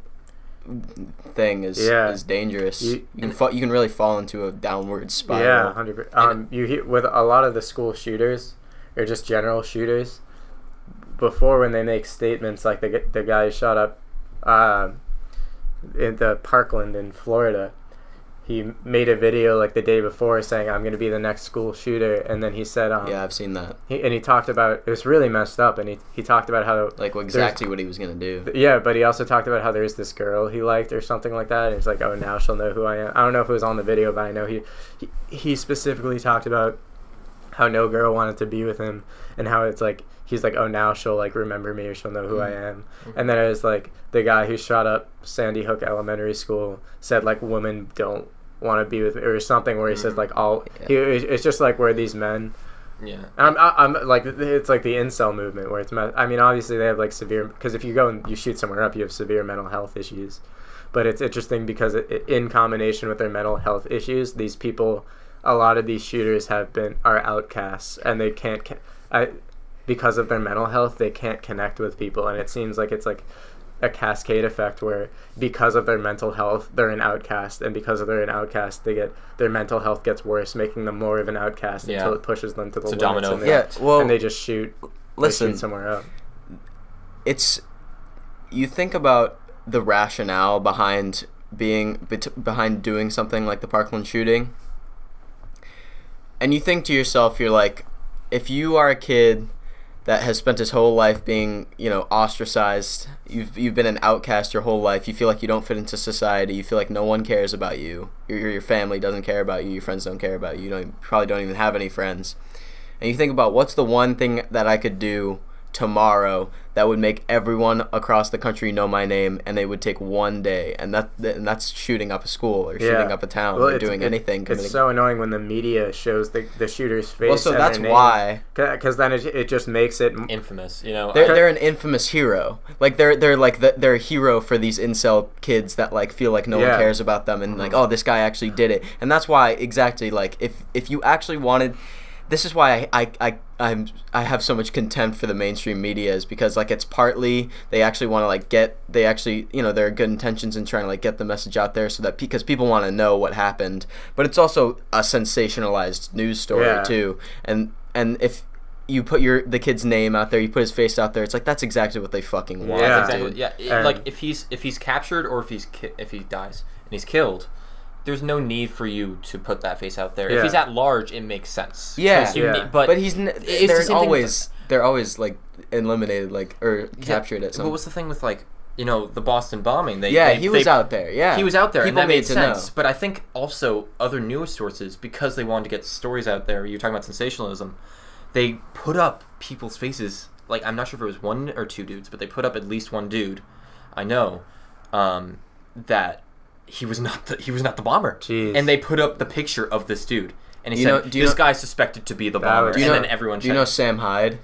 thing is dangerous. You can really fall into a downward spiral. Yeah, 100%. You hear with a lot of the school shooters or just general shooters before, when they make statements like the guy who shot up in the Parkland in Florida. He made a video like the day before saying, "I'm going to be the next school shooter," and then he said, "Yeah, I've seen that." He talked about, it was really messed up, and he talked about how like exactly what he was going to do. Yeah, but he also talked about how there's this girl he liked or something like that. And he's like, "Oh, now she'll know who I am." I don't know if it was on the video, but I know he specifically talked about how no girl wanted to be with him, and how it's like he's like, "Oh, now she'll like remember me, or she'll know who I am." And then it was like the guy who shot up Sandy Hook Elementary School said like women don't want to be with me or something, where he says like it's just like where these men I'm like, it's like the incel movement where it's I mean, obviously they have like severe, because if you go and you shoot somewhere up, you have severe mental health issues, but it's interesting because in combination with their mental health issues, these people, a lot of these shooters are outcasts, and they can't because of their mental health, they can't connect with people, and it seems like it's like a cascade effect where because of their mental health they're an outcast, and because of they're an outcast their mental health gets worse, making them more of an outcast until it pushes them to the limits, domino and they just shoot somewhere else. It's, you think about the rationale behind doing something like the Parkland shooting, and you think to yourself, you're like, if you are a kid that has spent his whole life being, ostracized, you've been an outcast your whole life, you feel like you don't fit into society, you feel like no one cares about you, your family doesn't care about you, your friends don't care about you, probably don't even have any friends, and you think about, what's the one thing that I could do tomorrow that would make everyone across the country know my name, and they would take one day, and that's shooting up a school or shooting up a town, or doing anything. It's so annoying when the media shows the shooter's face. Well, so that's why, because then it just makes it infamous. They're an infamous hero. Like they're a hero for these incel kids that like feel like no one cares about them, and like, oh, this guy actually did it, and that's why exactly, like if you actually wanted. This is why I have so much contempt for the mainstream media, is because like it's partly they actually want to like there are good intentions in trying to like get the message out there, so that because people want to know what happened, but it's also a sensationalized news story too, and if you put the kid's name out there, you put his face out there, it's like that's exactly what they fucking want. Yeah, exactly. Yeah, like if he's captured, or if he dies and he's killed, there's no need for you to put that face out there. Yeah. If he's at large, it makes sense. Yeah, but they're always like eliminated, like, or captured at some. What was the thing with, like, you know, the Boston bombing? He was out there. Yeah, he was out there, People and that made sense. know. But I think also other news sources, because they wanted to get stories out there. You're talking about sensationalism. They put up people's faces. Like, I'm not sure if it was one or two dudes, but they put up at least one dude. I know that he was not the bomber. Jeez. And they put up the picture of this dude, and he said, "This guy's suspected to be the bomber." And then everyone. Do you know Sam Hyde?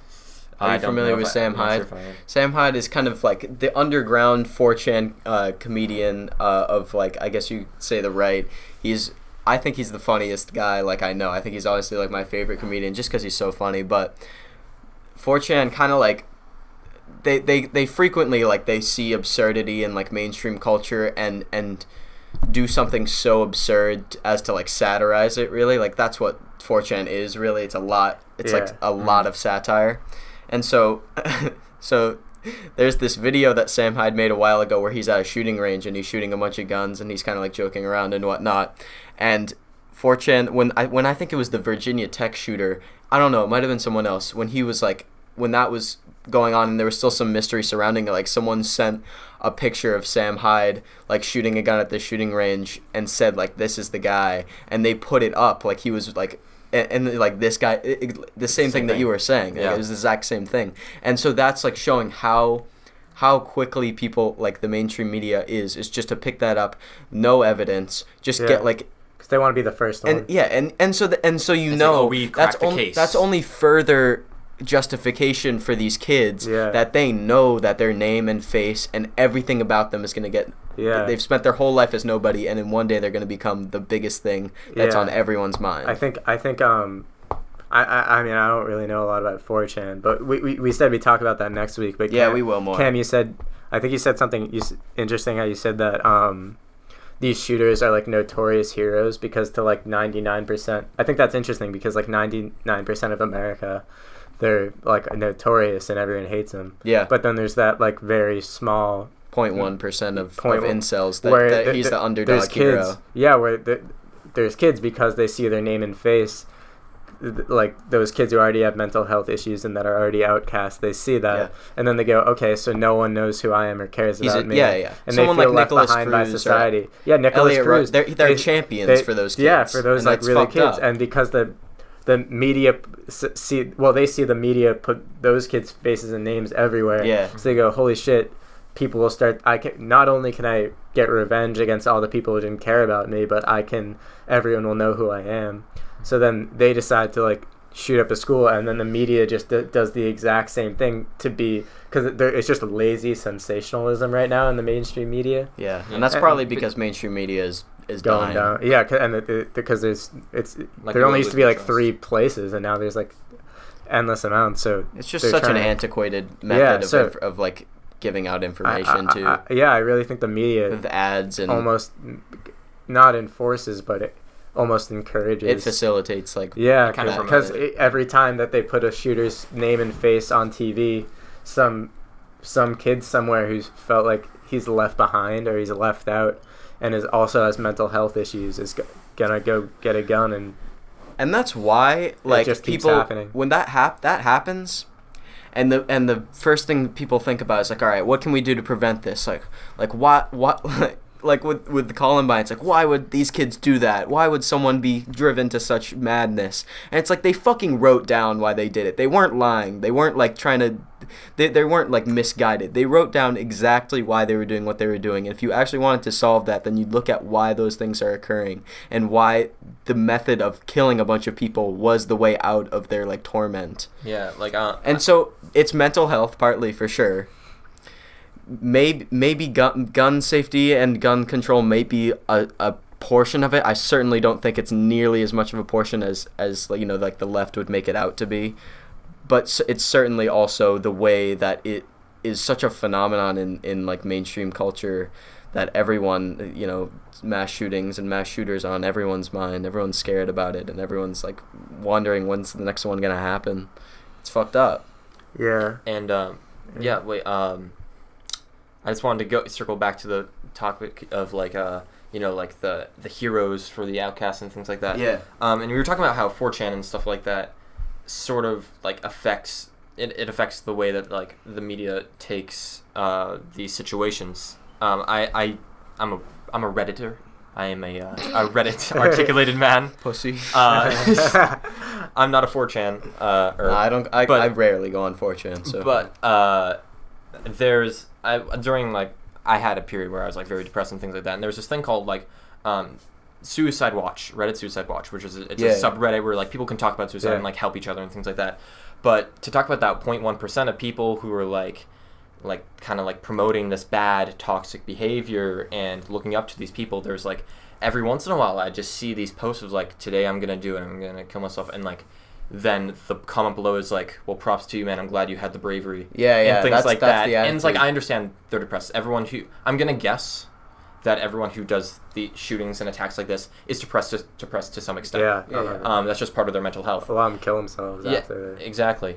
Are you familiar with Sam Hyde? Sam Hyde is kind of like the underground 4chan comedian of, like, I guess you say the right. I think he's the funniest guy, like, I know. I think he's honestly, like, my favorite comedian just because he's so funny. But 4chan kind of, like, they frequently, like, they see absurdity in, like, mainstream culture and do something so absurd as to, like, satirize it, really. Like, that's what 4chan is, really. It's a lot. It's, like, a lot of satire. And so there's this video that Sam Hyde made a while ago where he's at a shooting range and he's shooting a bunch of guns and he's kind of, like, joking around and whatnot. And 4chan, when I think it was the Virginia Tech shooter, I don't know, it might have been someone else, when he was, like, when that was going on and there was still some mystery surrounding it, like, someone sent a picture of Sam Hyde, like, shooting a gun at the shooting range and said, like, this is the guy, and they put it up, like, he was, like, and like, this guy, the same thing that you were saying, like, it was the exact same thing. And so that's, like, showing how quickly people, like, the mainstream media is just to pick that up, no evidence, just get, like, because they want to be the first one. And so you know, that's only further justification for these kids that they know that their name and face and everything about them is going to get they've spent their whole life as nobody, and in one day they're going to become the biggest thing that's on everyone's mind. I think I mean, I don't really know a lot about 4chan, but we said we'd talk about that next week. But Cam, we will more. Cam, I think you said something interesting, how you said that these shooters are, like, notorious heroes because to, like, 99%. I think that's interesting because, like, 99% of America, they're, like, notorious and everyone hates them. Yeah. But then there's that, like, very small 0.1% of incels that he's the underdog hero. Kids, yeah, where there's kids because they see their name and face, like, those kids who already have mental health issues and that are already outcast, they see that, and then they go, okay, so no one knows who I am or cares about me. And someone they feel like left behind by society. Yeah, Nicholas Cruz. They're champions for those kids. Yeah, for those, like, really kids. And because the media see the media put those kids' faces and names everywhere. Yeah. So they go, holy shit, people will start. Not only can I get revenge against all the people who didn't care about me, but everyone will know who I am. So then they decide to, like, shoot up a school, and then the media just does the exact same thing because it's just lazy sensationalism right now in the mainstream media. Yeah, and that's partly because mainstream media is going down. Yeah, because there only used to be, like, 3 places, and now there's, like, endless amounts. So it's just such an antiquated method of like giving out information I really think the media with ads and almost not enforces, but it almost encourages. It facilitates, like, because every time that they put a shooter's name and face on TV, some kid somewhere who's felt like he's left behind or he's left out and also has mental health issues is gonna go get a gun, and that's why, like, just people happening. When that happens, and the first thing people think about is, like, all right, what can we do to prevent this? Like what like with the Columbine, it's like, why would these kids do that? Why would someone be driven to such madness? And it's like, they fucking wrote down why they did it. They weren't lying. They weren't, like, trying to... They weren't, like, misguided. They wrote down exactly why they were doing what they were doing. And if you actually wanted to solve that, then you'd look at why those things are occurring and why the method of killing a bunch of people was the way out of their, like, torment. Yeah, like... and so it's mental health, partly, for sure. Maybe gun safety and gun control may be a portion of it. I certainly don't think it's nearly as much of a portion as you know, like, the left would make it out to be. But it's certainly also the way that it is such a phenomenon in like, mainstream culture, that everyone, you know, mass shootings and mass shooters on everyone's mind. Everyone's scared about it, and everyone's, like, wondering when's the next one gonna happen. It's fucked up. Yeah. And I just wanted to circle back to the topic of, like, you know, like the heroes for the outcasts and things like that. Yeah. And we were talking about how 4chan and stuff like that sort of like affects the way that like the media takes these situations. I'm a Redditor. I am a Reddit articulated man. Pussy. I'm not a 4chan. No, I don't. I rarely go on 4chan. So. But during like I had a period where I was like very depressed and things like that, and there was this thing called like Suicide Watch, Reddit Suicide Watch, which is a subreddit where like people can talk about suicide and like help each other and things like that. But to talk about that 0.1% of people who are like kind of like promoting this bad toxic behavior and looking up to these people, there's like every once in a while I just see these posts of like, today I'm gonna do it, I'm gonna kill myself, and like then the comment below is like, well, props to you, man, I'm glad you had the bravery. And things like that. And it's like, I understand they're depressed. I'm gonna guess that everyone who does the shootings and attacks like this is depressed to some extent. That's just part of their mental health. A lot of them kill themselves after. Exactly.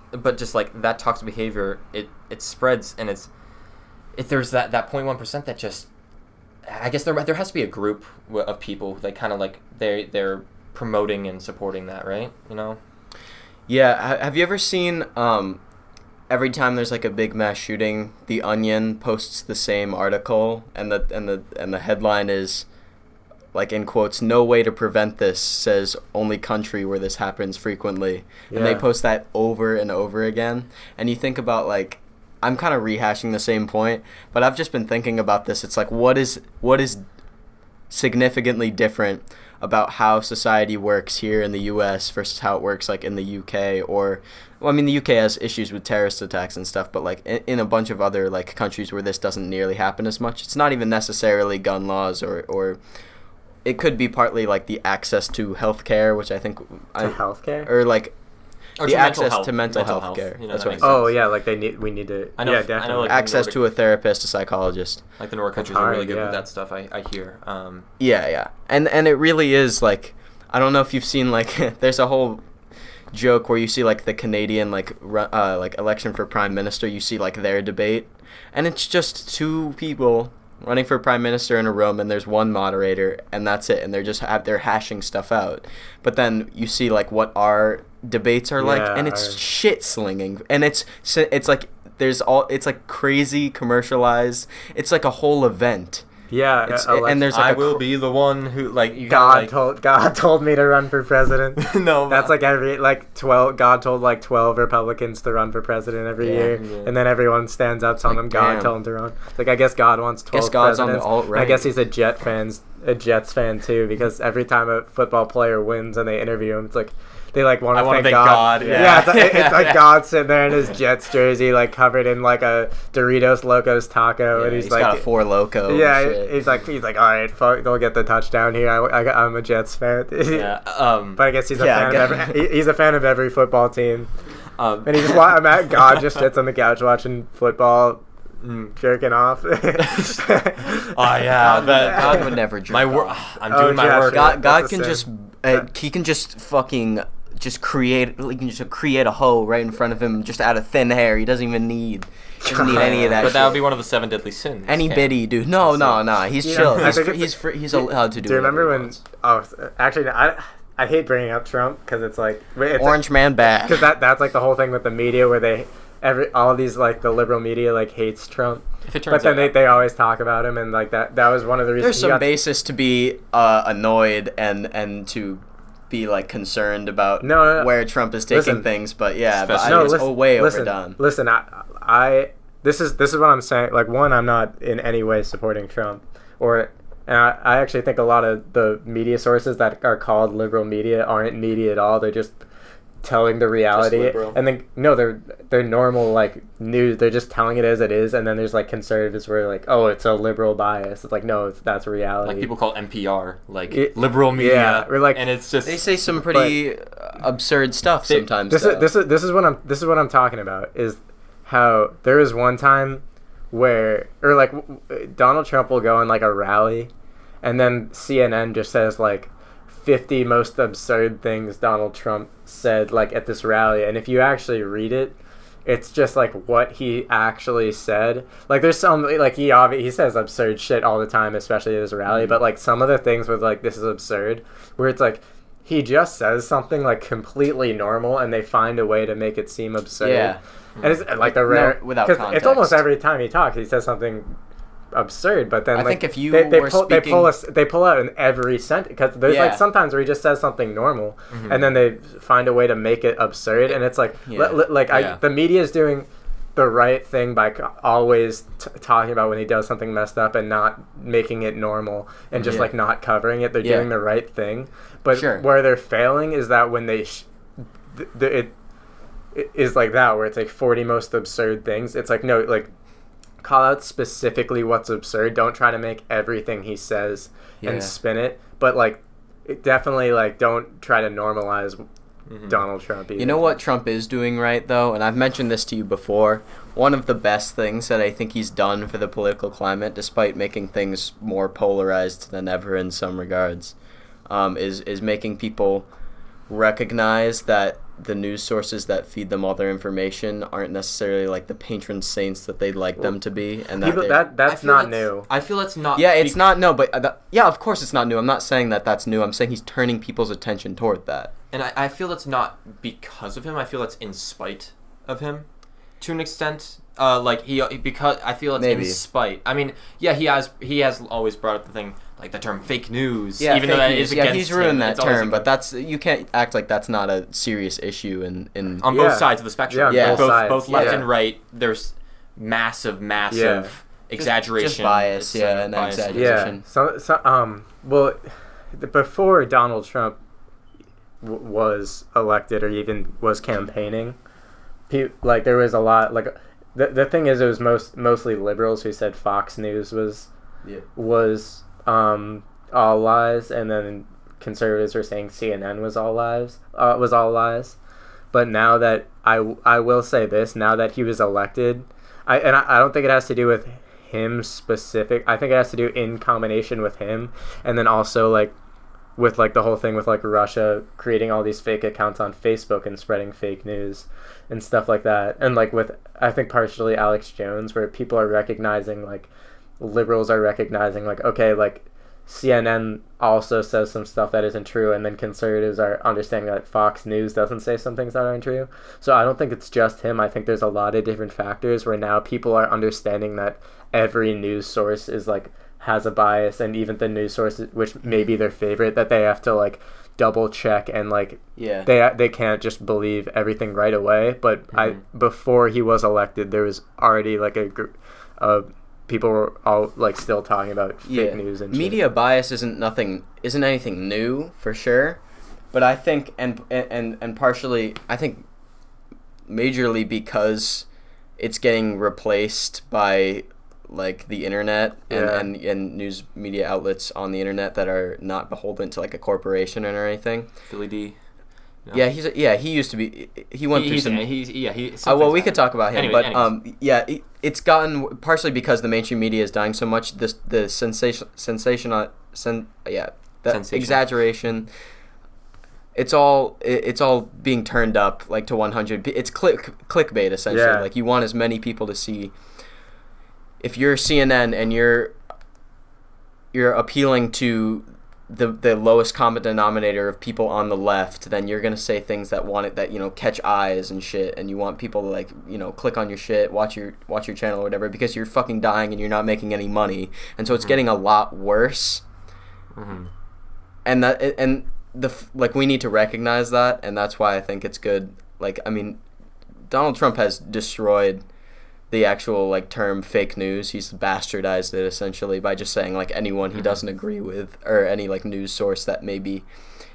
But just like that toxic behavior, it spreads, and there's that 0.1% that just, I guess there has to be a group of people that kind of like they're promoting and supporting that, right? You know? Yeah. Have you ever seen every time there's like a big mass shooting, The Onion posts the same article, and the headline is like, in quotes, "No way to prevent this, says only country where this happens frequently." And they post that over and over again. And you think about like, I'm kind of rehashing the same point, but I've just been thinking about this. It's like, what is significantly different about how society works here in the U.S. versus how it works like in the U.K. or, well, I mean, the U.K. has issues with terrorist attacks and stuff, but like in a bunch of other like countries where this doesn't nearly happen as much. It's not even necessarily gun laws or it could be partly like the access to healthcare, which I think healthcare, or like or the access health, to mental health health care. You know, that's that what makes I sense. we need to. I know, yeah, definitely. I know, like, access Nordic, to a therapist, a psychologist. Like the Nordic countries are really good with that stuff. I hear. And it really is like, I don't know if you've seen like there's a whole joke where you see like the Canadian like election for prime minister. You see like their debate, and it's just two people running for prime minister in a room, and there's one moderator, and that's it, and they're hashing stuff out. But then you see like what our debates are like, and it's shit slinging, and it's like it's like crazy commercialized. It's like a whole event. And there's like I will be the one who like God told me to run for president. No, that's like every like 12. God told like 12 Republicans to run for president every year, and then everyone stands up telling them God told them to run. It's like, I guess God wants 12 God's presidents. On the alt-right. I guess he's a Jets fan too, because every time a football player wins and they interview him, it's like they like want to thank God. It's like God sitting there in his Jets jersey, like covered in like a Doritos Locos taco, and he's like got a Four Loko. He's like, all right, fuck, they'll get the touchdown here. I'm a Jets fan. But I guess he's a fan of he's a fan of every football team. And he just God just sits on the couch watching football, jerking off. God would never jerk off. I'm doing my work. God can just he can just fucking just create a hoe right in front of him just out of thin air. He doesn't even need any of that. But that would be one of the 7 deadly sins. Any biddy, dude. No. He's chill. He's allowed to do. Do you remember when? Actually, I hate bringing up Trump because it's like Orange man bad. Because that's like the whole thing with the media where all of these like the liberal media like hates Trump. But then they always talk about him, and like that was one of the reasons. There's some basis to be annoyed and to be like concerned about where Trump is taking things, but it's way overdone. Listen, this is what I'm saying. Like, one, I'm not in any way supporting Trump, and I actually think a lot of the media sources that are called liberal media aren't media at all. They're just telling the reality, and then they're normal like news. They're just telling it as it is, and then there's like conservatives where like, oh, it's a liberal bias. It's like, no, that's reality. Like people call NPR like liberal media, or like, and it's just they say some pretty absurd stuff sometimes. This is what I'm talking about, is how there was one time where, or like, Donald Trump will go in like a rally, and then CNN just says like 50 most absurd things Donald Trump said like at this rally, and if you actually read it, It's just like what he actually said. Like there's some like he says absurd shit all the time, especially at his rally. But like some of the things with like this is absurd, where it's like he just says something like completely normal, and they find a way to make it seem absurd. Yeah, and it's like the rare without context. It's almost every time he talks, he says something absurd, but then I like think if you they were pull speaking, they pull out in every sentence, because there's like sometimes where he just says something normal, and then they find a way to make it absurd, and it's like the media is doing the right thing by always talking about when he does something messed up and not making it normal and just like not covering it. They're doing the right thing, but where they're failing is that when they it is like that, where it's like 40 most absurd things. It's like, no, like call out specifically what's absurd. Don't try to make everything he says and spin it, but like definitely like don't try to normalize Donald Trump either. You know what Trump is doing right, though, and I've mentioned this to you before, one of the best things that I think he's done for the political climate, despite making things more polarized than ever in some regards, is making people recognize that the news sources that feed them all their information aren't necessarily like the patron saints that they'd like them to be, and that's not new. I feel that's not. Yeah, it's not no, but of course it's not new. I'm not saying that that's new. I'm saying he's turning people's attention toward that. And I feel that's not because of him. I feel that's in spite of him, to an extent. Because I feel it's in spite. I mean, yeah, he has always brought up the term fake news, even though that is against him. Yeah, he's ruined that term, but you can't act like that's not a serious issue in on both sides of the spectrum. Yeah, both left and right. There's massive exaggeration, just bias, and exaggeration. Well, before Donald Trump was elected or even was campaigning, like there was a lot like. The thing is, it was mostly liberals who said Fox News was all lies, and then conservatives were saying CNN was all lies. But now that I will say this, now that he was elected, I don't think it has to do with him specific. I think it has to do in combination with him, and then also like with like the whole thing with like Russia creating all these fake accounts on Facebook and spreading fake news and stuff like that, and like with I think partially Alex Jones, where people are recognizing, like liberals are recognizing, like okay, like CNN also says some stuff that isn't true, and then conservatives are understanding that Fox News doesn't say some things that aren't true. So I don't think it's just him. I think there's a lot of different factors where now people are understanding that every news source is like has a bias, and even the news sources which may be their favorite, that they have to like double check and like they can't just believe everything right away. But before he was elected, there was already like a group of people were all like still talking about fake news and media shit. Bias isn't anything new for sure, but I think and partially I think majorly because it's getting replaced by like the internet and news media outlets on the internet that are not beholden to like a corporation or anything. Philly D. No. Yeah, he used to be. He went through some. Well, we could talk about him, anyways. but it's gotten partially because the mainstream media is dying so much. The exaggeration. It's all being turned up like to 100. It's clickbait essentially. Yeah. Like you want as many people to see. If you're CNN and you're appealing to the lowest common denominator of people on the left, then you're gonna say things that catch eyes and shit, and you want people to like click on your shit, watch your channel or whatever, because you're fucking dying and you're not making any money, and so it's getting a lot worse. And we need to recognize that, and that's why I think it's good. Like I mean, Donald Trump has destroyed the actual like term fake news. He's bastardized it essentially by just saying like anyone he doesn't agree with, or any like news source that maybe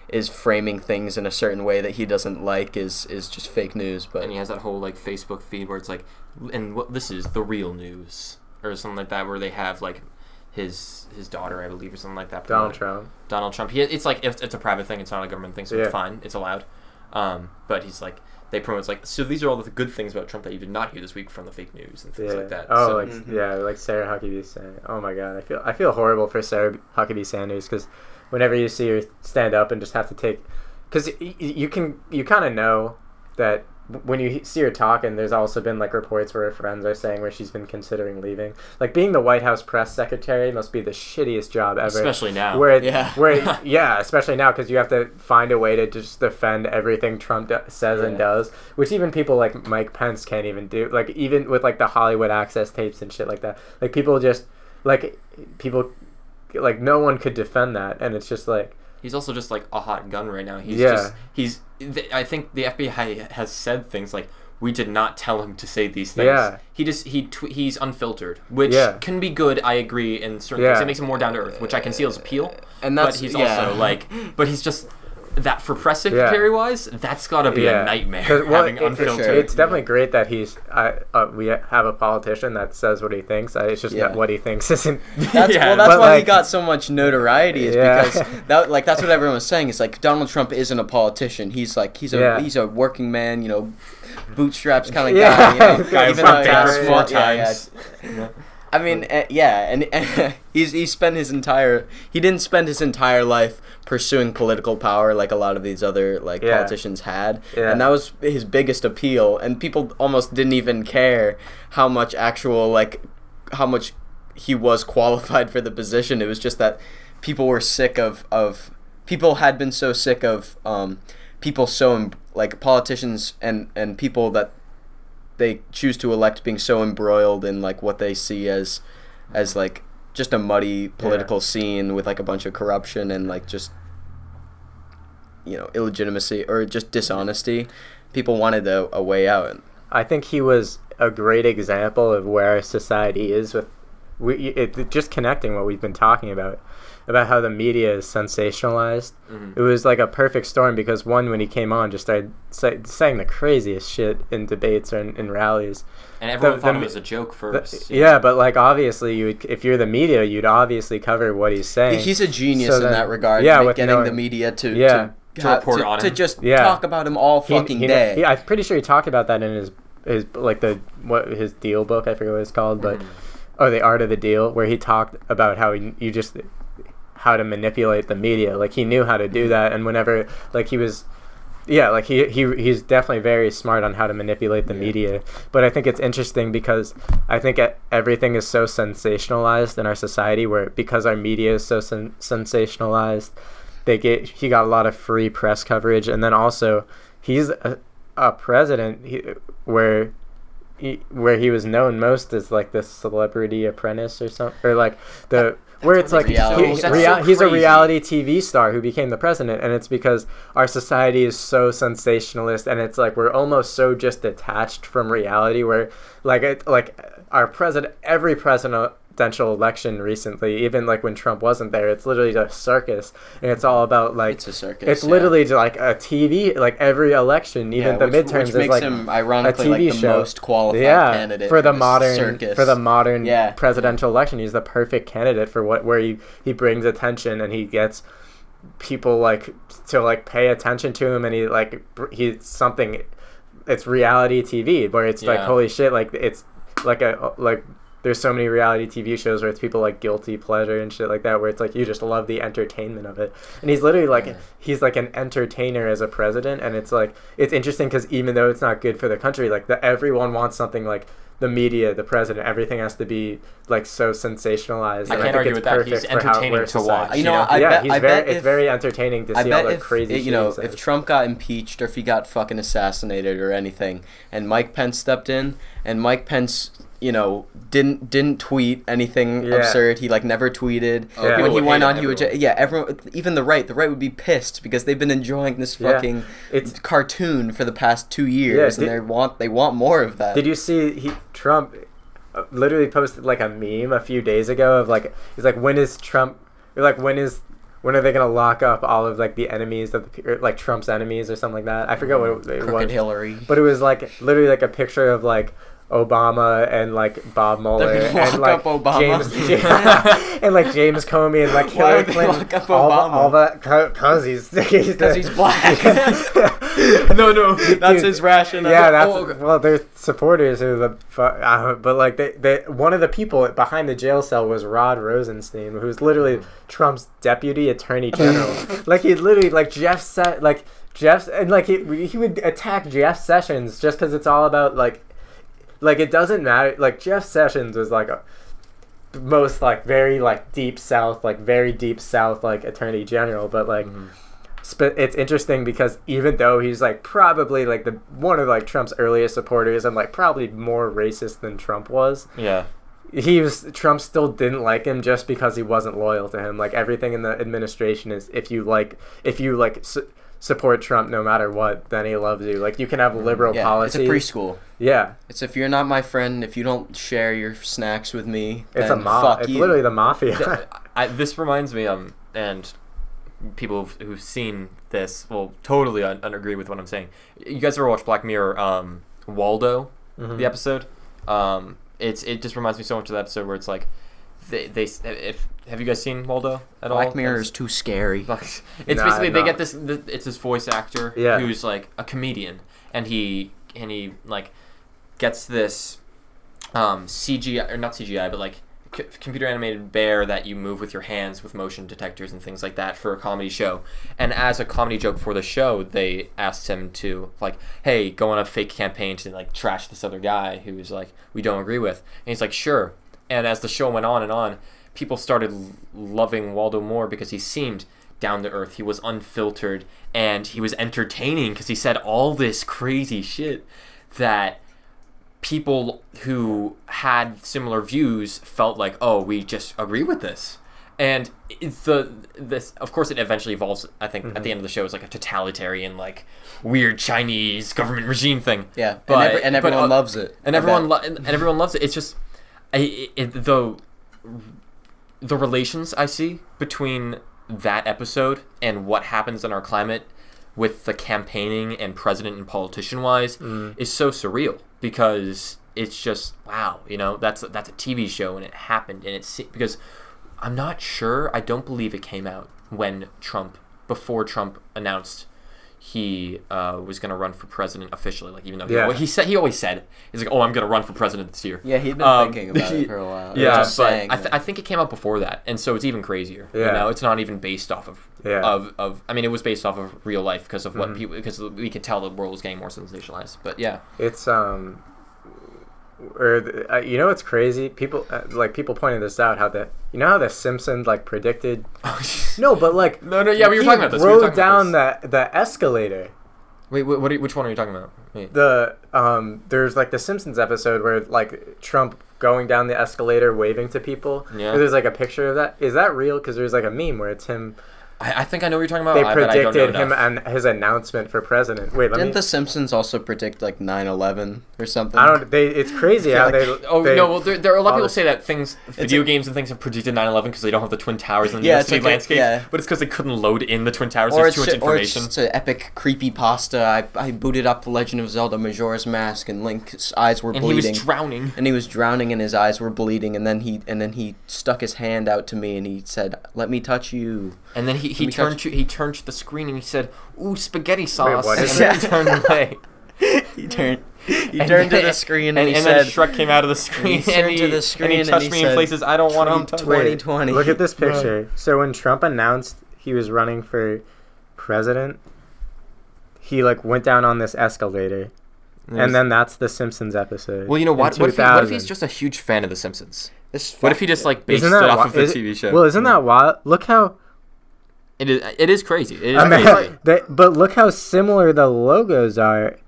is framing things in a certain way that he doesn't like is just fake news. But and he has that whole like Facebook feed where it's like, and this is the real news or something like that, where they have like his daughter, I believe, or something like that. Donald Trump. It's like it's a private thing. It's not a government thing, so it's fine. It's allowed. But he's like. They promote like, so these are all the good things about Trump that you did not hear this week from the fake news and things like that. Oh, like Sarah Huckabee Sanders. Oh my god, I feel horrible for Sarah Huckabee Sanders, because whenever you see her stand up and just have to take, because you kind of know that when you see her talking, there's also been like reports where her friends are saying where she's been considering leaving. Like being the White House press secretary must be the shittiest job ever. Especially now. Yeah, especially now because you have to find a way to just defend everything Trump says and does, which even people like Mike Pence can't even do. Like even with like the Hollywood access tapes and shit like that. Like people like no one could defend that, and it's just like. He's also just like a hot gun right now. I think the FBI has said things like, we did not tell him to say these things. Yeah. He's unfiltered, which can be good. I agree in certain things. It makes him more down to earth, which I can see as appeal. And that's, but he's also like, but he's just that for press secretary wise. That's got to be a nightmare. Having unfiltered. It's definitely great that we have a politician that says what he thinks. It's just that what he thinks isn't. That's why he got so much notoriety. Is because that's what everyone was saying. It's like Donald Trump isn't a politician. He's a working man. You know, bootstraps kind of guy. You know, guy even though he small times. I mean, and he didn't spend his entire life pursuing political power like a lot of these other politicians had, and that was his biggest appeal. And people almost didn't even care how much he was qualified for the position. It was just that people were sick of people had been so sick of people politicians and people that they choose to elect being so embroiled in like what they see as like just a muddy political scene with like a bunch of corruption and like just, you know, illegitimacy or just dishonesty. People wanted a way out. I think he was a great example of where our society is with just connecting what we've been talking about how the media is sensationalized. It was like a perfect storm because when he came on, just started saying the craziest shit in debates or in rallies. And everyone thought it was a joke first. But like obviously, if you're the media, you'd obviously cover what he's saying. He's a genius in that regard. With getting the media to report on him. To just talk about him all fucking day. I'm pretty sure he talked about that in his like his deal book. I forget what it's called, but The Art of the Deal, where he talked about how to manipulate the media. Like he knew how to do that, and whenever like he was he's definitely very smart on how to manipulate the media. But I think it's interesting because I think everything is so sensationalized in our society, where because our media is so sensationalized, he got a lot of free press coverage. And then also he's a president where he was known most as like the Celebrity Apprentice or something, or like where it's like he's a reality TV star who became the president, and it's because our society is so sensationalist, and it's like we're almost so just detached from reality, where every presidential election recently, even like when Trump wasn't there, it's literally a circus, and it's all about like it's a circus. It's literally like a TV, like every election, even the midterms, which makes is like him ironically a TV like the show. most qualified candidate for the modern circus. Presidential election. He's the perfect candidate for where he brings attention, and he gets people like to like pay attention to him, and he's something. It's reality TV where it's like holy shit, like it's like there's so many reality TV shows where it's people like guilty pleasure and shit like that, where it's like you just love the entertainment of it. And he's literally like he's like an entertainer as a president, and it's like it's interesting because even though it's not good for the country, like everyone wants something like the media, the president, everything has to be like so sensationalized. I can't argue with that. He's entertaining to watch. You know, it's very entertaining to see all the crazy shit. You know, if Trump got impeached or if he got fucking assassinated or anything, and Mike Pence stepped in, and Mike Pence, you know, didn't tweet anything absurd. He like never tweeted. When he went on, he would everyone, even the right would be pissed because they've been enjoying this fucking cartoon for the past 2 years, and they want more of that. Did you see Trump literally posted like a meme a few days ago of like he's like when are they gonna lock up all of like the enemies of like Trump's enemies or something like that? I forget what it was. Hillary. But it was like literally like a picture of like Obama and like Bob Mueller and like and like James Comey and like Hillary Clinton, all that because he's black. no, that's his rationale. Yeah, well, they're supporters who but like they one of the people behind the jail cell was Rod Rosenstein, who's literally Trump's deputy attorney general. Like he's literally like Jeff said, like Jeff's and like he would attack Jeff Sessions just because it's all about like it doesn't matter. Like Jeff Sessions was like a most like very like deep south like attorney general, but like it's interesting because even though he's like probably like the one of like Trump's earliest supporters and like probably more racist than Trump was, Trump still didn't like him just because he wasn't loyal to him. Like everything in the administration is if you support Trump no matter what, then he loves you. Like you can have liberal policies. It's a preschool. Yeah. It's if you're not my friend, if you don't share your snacks with me, it's then fuck you. It's literally the mafia. This reminds me, and people who've seen this will totally agree with what I'm saying. You guys ever watch Black Mirror, Waldo, the episode? It just reminds me so much of the episode where it's like, have you guys seen Waldo at all? Black Mirror is too scary. It's basically they get this. It's this voice actor who's like a comedian, and he like gets this CGI or not CGI, but like computer animated bear that you move with your hands with motion detectors and things like that for a comedy show. And as a comedy joke for the show, they asked him to like, hey, go on a fake campaign to like trash this other guy who's like we don't agree with. And he's like, sure. And as the show went on and on, people started loving Waldo more because he seemed down to earth. He was unfiltered and he was entertaining because he said all this crazy shit that people who had similar views felt like, oh, we just agree with this. And this of course it eventually evolves, I think, at the end of the show is like a totalitarian, like weird Chinese government regime thing. Yeah, but everyone loves it. And everyone loves it. It's just the relations I see between that episode and what happens in our climate with the campaigning and president and politician wise is so surreal because it's just wow, that's a TV show and it happened and it's because I'm not sure, I don't believe it came out before Trump announced he was going to run for president officially, like even though he always said he's like, oh, I'm going to run for president this year. Yeah, he'd been thinking about it for a while. Yeah, but I think it came out before that, and so it's even crazier. Yeah. It's not even based off of I mean, it was based off of real life because of what people because we could tell the world was getting more sensationalized. But yeah, it's it's crazy. People people pointed this out how the Simpsons like predicted. No, but like no, yeah, we were talking about this. Rode down the escalator. Wait, which one are you talking about? Wait. There's like the Simpsons episode where like Trump going down the escalator waving to people. Yeah. There's like a picture of that. Is that real? Because there's like a meme where it's him. I think I know what you're talking about. They predicted him and his announcement for president. Wait, didn't the Simpsons also predict like 9/11 or something? It's crazy how there are a lot of people say that video games and things have predicted 9/11 because they don't have the Twin Towers in the city landscape. But it's because they couldn't load in the Twin Towers. There's too much information. Or it's an epic creepypasta. I booted up The Legend of Zelda Majora's Mask and Link's eyes were bleeding. And he was drowning. And he was drowning and his eyes were bleeding and then he stuck his hand out to me and he said, "Let me touch you." And then he turned to the screen and he said, "Ooh, spaghetti sauce." Wait, what and then he turned away. He turned to the screen and he said, then Shrek came out of the screen and he touched me in places I don't want to touch. 2020. Look at this picture. So when Trump announced he was running for president, he like went down on this escalator. And then that's the Simpsons episode. Well, what if he's just a huge fan of the Simpsons? What if he just like based it off of the TV show? Well, isn't that wild? Look how it is crazy. It is crazy. But look how similar the logos are.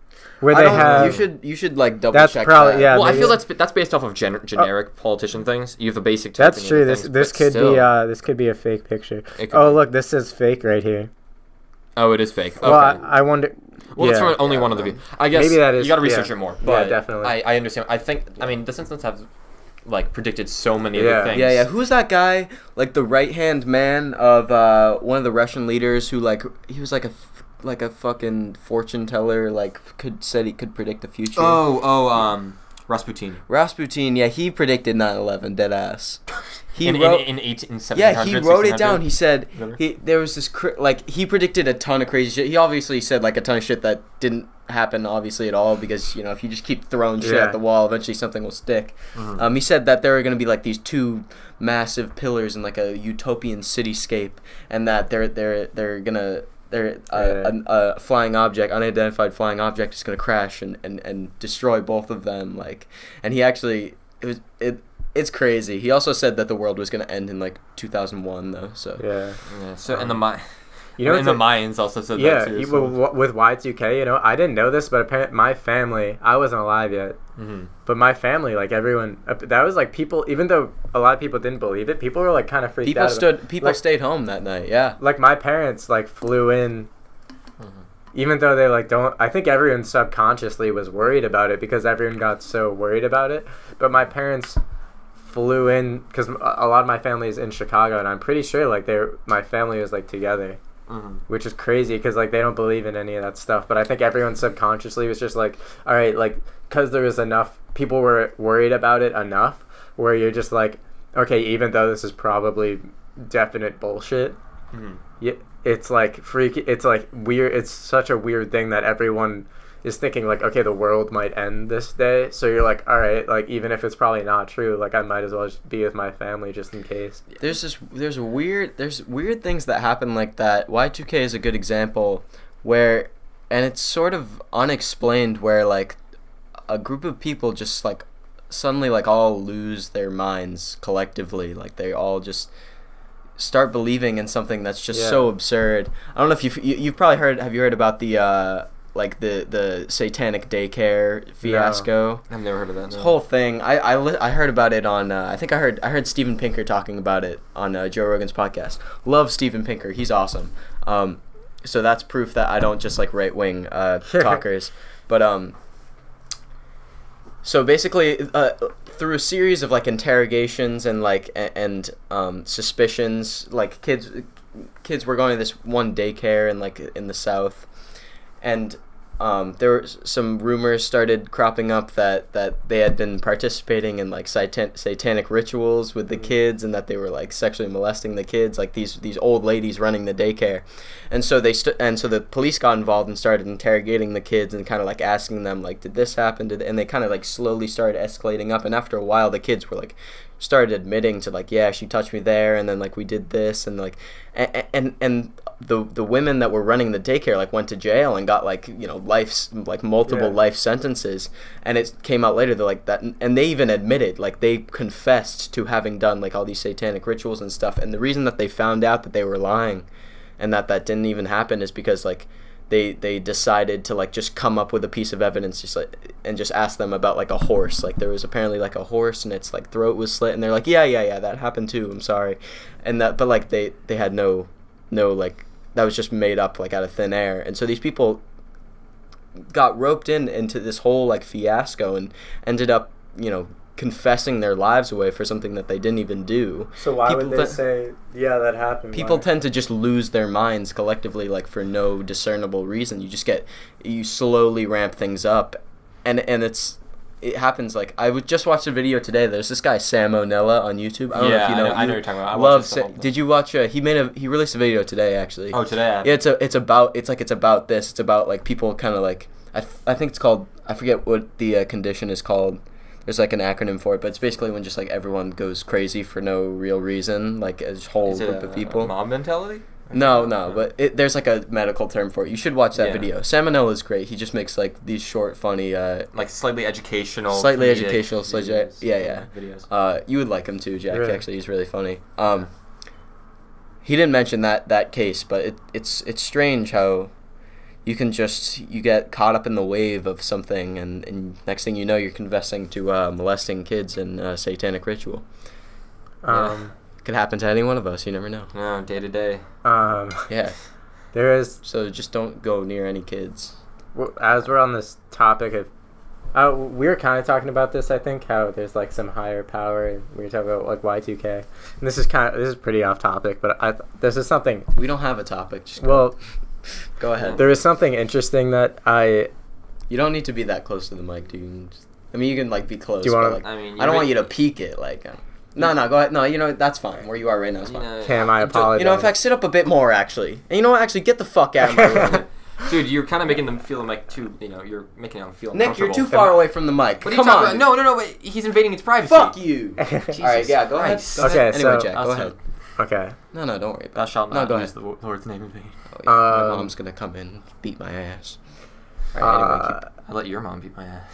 Where they have you should like double check probably, that. Yeah, well, I feel that's based off of generic politician things. You have the basic. That's true. This could be a fake picture. Oh, look, this is fake right here. Oh, it is fake. Okay. Well, I wonder. Well, it's from only one of the views. I guess maybe that is, you got to research it more. But definitely. I understand. I think. I mean, the Simpsons have like predicted so many of the things. Yeah. Who's that guy? Like the right hand man of one of the Russian leaders who he was like a fucking fortune teller. Like said he could predict the future. Rasputin. Rasputin. Yeah, he predicted 9/11. Dead ass. He wrote in 1700s. Yeah, he wrote it down. He said there was this he predicted a ton of crazy shit. He obviously said like a ton of shit that didn't happen obviously at all because if you just keep throwing shit at the wall, eventually something will stick. He said that there are going to be like these two massive pillars in like a utopian cityscape, and that a flying object, unidentified flying object, is gonna crash and destroy both of them. Like, and he actually it's crazy. He also said that the world was gonna end in like 2001 though. So yeah. So and the Mayans also said that too. Yeah, with Y2K, I didn't know this, but apparently my family, I wasn't alive yet, but my family, like everyone, that was like people, even though a lot of people didn't believe it, people were like kind of freaked out. People stayed home that night, yeah. Like my parents like flew in, even though they like don't, I think everyone subconsciously was worried about it because everyone got so worried about it, but my parents flew in, because a lot of my family is in Chicago, and I'm pretty sure like my family was like together. Which is crazy because like they don't believe in any of that stuff, but I think everyone subconsciously was just like, all right, like because there was enough people were worried about it enough where you're just like, okay, even though this is probably definite bullshit, it's like it's like weird, it's such a weird thing that everyone is thinking like, okay, the world might end this day, so you're like, all right, like even if it's probably not true, like I might as well just be with my family just in case. There's weird things that happen like that. Y2K is a good example where, and it's sort of unexplained, where like a group of people just like suddenly like all lose their minds collectively, like they all just start believing in something that's just so absurd. I don't know if you've probably heard. Have you heard about the like the satanic daycare fiasco? No. I've never heard of that. No. This whole thing. I heard about it on. I think I heard Steven Pinker talking about it on Joe Rogan's podcast. Love Steven Pinker. He's awesome. So that's proof that I don't just like right wing talkers. But so basically, through a series of like interrogations and like and suspicions, like kids were going to this one daycare in the South. And there were some rumors started cropping up that they had been participating in like satanic rituals with the kids, and that they were like sexually molesting the kids, like these old ladies running the daycare. And so so the police got involved and started interrogating the kids and kind of like asking them like, did this happen? And they kind of like slowly started escalating up, and after a while the kids were like started admitting to like, yeah, she touched me there, and then like we did this, and like and the women that were running the daycare like went to jail and got like multiple life sentences, and it came out later they're like that, and they even admitted, like they confessed to having done like all these satanic rituals and stuff. And the reason that they found out that they were lying and that didn't even happen is because like they decided to like just come up with a piece of evidence and just ask them about like a horse. Like there was apparently like a horse and its like throat was slit, and they're like, yeah, that happened too, I'm sorry. And that, but like they had no like, that was just made up like out of thin air. And so these people got roped into this whole like fiasco and ended up confessing their lives away for something that they didn't even do. So why would they say, yeah, that happened? People tend to just lose their minds collectively, like for no discernible reason. You slowly ramp things up, and it happens. Like I would just watch a video today. There's this guy Sam O'Nella on YouTube. I don't know if you know. I know you're talking about. Did you watch? He released a video today actually. Oh, today. Yeah, it's about this. It's about like people kind of like I think it's called, I forget what the condition is called. There's like an acronym for it, but it's basically when just like everyone goes crazy for no real reason, like a whole group of people. Mob mentality? No, but there's like a medical term for it. You should watch that video. Sam O'Nella is great. He just makes like these short, funny, like slightly educational, videos. You would like him too, Jack. Really? Actually, he's really funny. He didn't mention that case, but it's strange how you get caught up in the wave of something, and next thing you know, you're confessing to molesting kids in a satanic ritual. Could happen to any one of us. You never know. No, day to day. Yeah. There is. So just don't go near any kids. As we're on this topic of, we were kind of talking about this. I think how there's like some higher power, and we were talking about like Y2K. And this is pretty off topic, but this is something. We don't have a topic. Just go ahead. There is something interesting that You don't need to be that close to the mic. You can like be close. Do you want to? I don't want you to peek it. Like, no, go ahead. No, that's fine. Where you are right now is fine. Cam, I apologize. In fact, sit up a bit more actually. And actually, get the fuck out of my room. Dude, you're kind of making them feel like too. You're making them feel. Nick, you're too far away from the mic. What are you talking about? No. Wait, he's invading its privacy. Fuck you. All right, yeah, go ahead. Okay, anyway, Jack, go ahead. Okay. No, don't worry about Thou it. shalt No, not go use ahead. the Lord's name in vain. Oh, yeah. My mom's gonna come in and beat my ass. Alright, anyway, I let your mom beat my ass.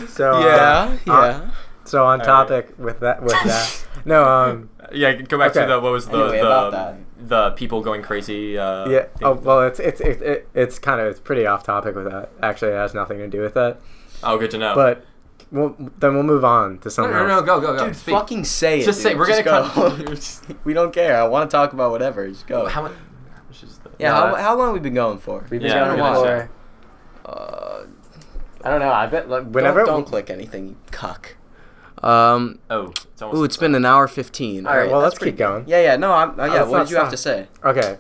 So yeah. So on topic with that. No. Yeah, go back to what was Anyway, about that. the people going crazy. Yeah. thing. Oh well, it's pretty off topic with that. Actually, it has nothing to do with that. Oh, good to know. But then we'll move on to something else. No, go. Dude, Speak. fucking say it. Just say dude. we're gonna go. We don't care. I want to talk about whatever. Just go. How much? Is the... Yeah. How long have we been going for? We've been Yeah, going I'm for. I don't know. I bet whenever. Don't click anything, you cuck. It's almost. Ooh, it's been an hour 15. All right, well, that's let's pretty keep going. good. Yeah. No, let's what not did you have stop. to say? Okay.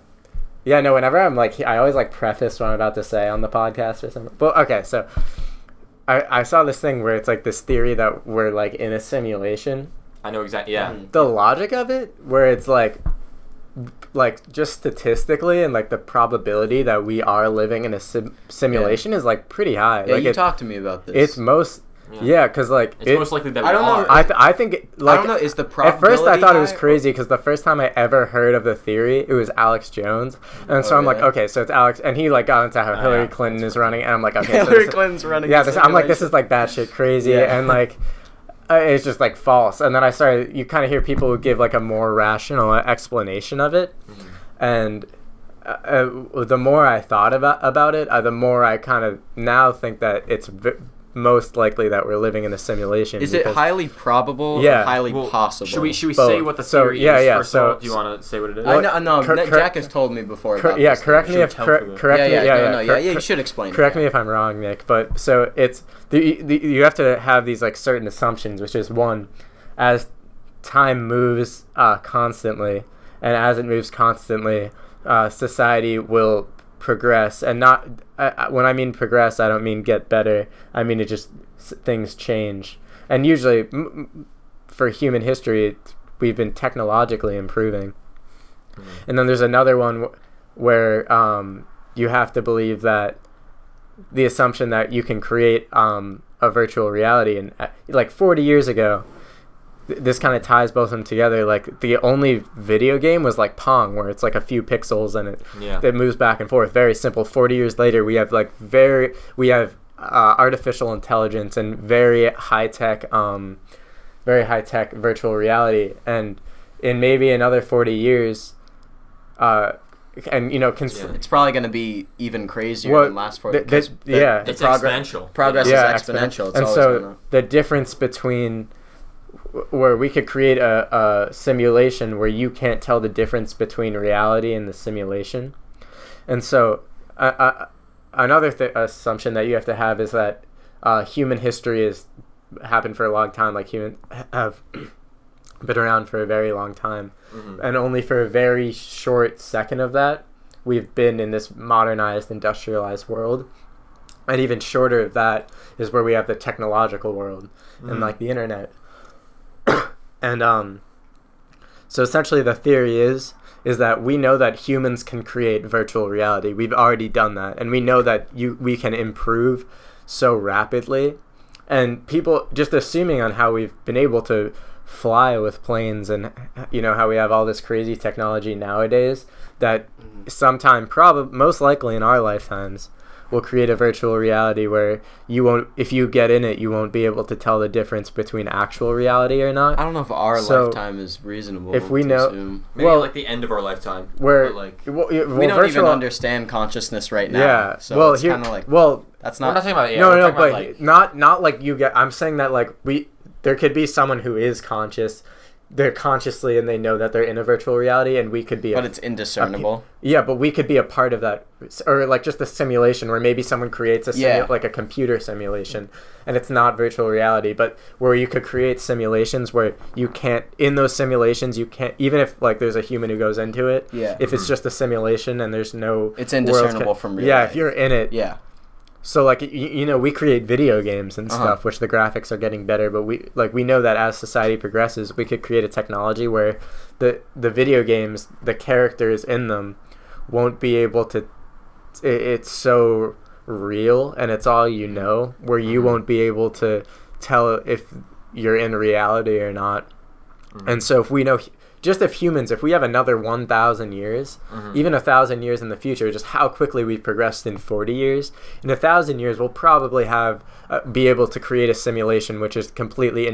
Yeah, no, whenever I'm like, I always like preface what I'm about to say on the podcast or something. But okay, so I saw this thing where it's like this theory that we're like in a simulation. I know exactly. Yeah. The logic of it, where it's like just statistically and like the probability that we are living in a simulation is like pretty high. Yeah, like you talked to me about this. It's most. Yeah, because like it's most likely that we I don't know. are. I think like I don't know. Is the at probability first I thought it was high? crazy because the first time I ever heard of the theory, it was Alex Jones, and so I'm like, really? okay, so it's Alex, and he like got into how Hillary yeah, Clinton is running, and I'm like, okay, so Hillary this, Clinton's running. yeah, the I'm like, this simulation. is like batshit crazy, Yeah. and like. It's just like false, and then I started. You kind of hear people who give like a more rational explanation of it, and the more I thought about it, the more I kind of now think that it's most likely that we're living in a simulation. Is it highly probable Yeah. or highly Well, possible? Should we Both. say what the So, theory yeah, is yeah, first so- of all? Do you want to say what it is? I know. No, Correct- Jack has told me before about yeah, this correct thing. me if Should we tell for correct me. Yeah, Yeah, you should explain. Correct it, me if I'm wrong, Nick. But so it's you have to have these like certain assumptions, which is one, as time moves constantly, and as it moves constantly, society will progress, and not when I mean progress, I don't mean get better. I mean it just things change, and usually for human history, we've been technologically improving. And then there's another one where you have to believe that the assumption that you can create a virtual reality. And like 40 years ago, this kind of ties both of them together. Like the only video game was like Pong, where it's like a few pixels and it moves back and forth. Very simple. 40 years later, we have artificial intelligence and very high tech virtual reality. And in maybe another 40 years, and it's probably going to be even crazier than last 40. It's exponential. Progress is exponential. It's and always so gonna... the difference between where we could create a simulation where you can't tell the difference between reality and the simulation. And so another assumption that you have to have is that human history has happened for a long time. Like humans have been around for a very long time. And only for a very short second of that, we've been in this modernized, industrialized world. And even shorter of that is where we have the technological world and like the internet. And so essentially the theory is that we know that humans can create virtual reality. We've already done that, and we know that we can improve so rapidly. And people just assuming on how we've been able to fly with planes and how we have all this crazy technology nowadays, that sometime, probably most likely in our lifetimes, we'll create a virtual reality where if you get in it, you won't be able to tell the difference between actual reality or not. I don't know if our lifetime is reasonable. If we to know, assume. Maybe like the end of our lifetime. Where we don't even understand consciousness right now. Yeah. So it's kind of like that's not. We're not talking about No, but like, not like you get. I'm saying that like there could be someone who is conscious. They're consciously and they know that they're in a virtual reality, and we could be but it's indiscernible. But we could be a part of that, or like just a simulation where maybe someone creates like a computer simulation, and it's not virtual reality, but where you could create simulations where you can't, in those simulations you can't, even if like there's a human who goes into it, if it's just a simulation and there's no, it's indiscernible from real life. If you're in it, so like we create video games and stuff, which the graphics are getting better, but we know that as society progresses, we could create a technology where the video games, the characters in them won't be able to. It's so real and it's all you know, where you won't be able to tell if you're in reality or not. And so if we know, just if humans, if we have another 1,000 years, even 1,000 years in the future, just how quickly we've progressed in 40 years, in 1,000 years we'll probably have be able to create a simulation which is completely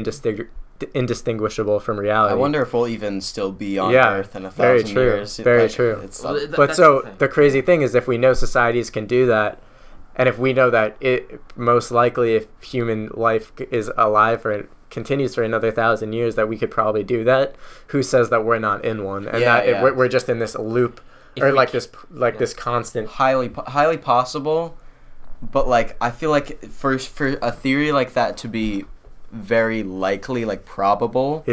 indistinguishable from reality. I wonder if we'll even still be on Earth in 1,000 years. Very true. But so the crazy thing is, if we know societies can do that, and if we know that it most likely, if human life is alive or continues for another 1,000 years, that we could probably do that, who says that we're not in one, and we're just in this loop, or this constant. Highly possible, but like I feel like for a theory like that to be very likely, like probable,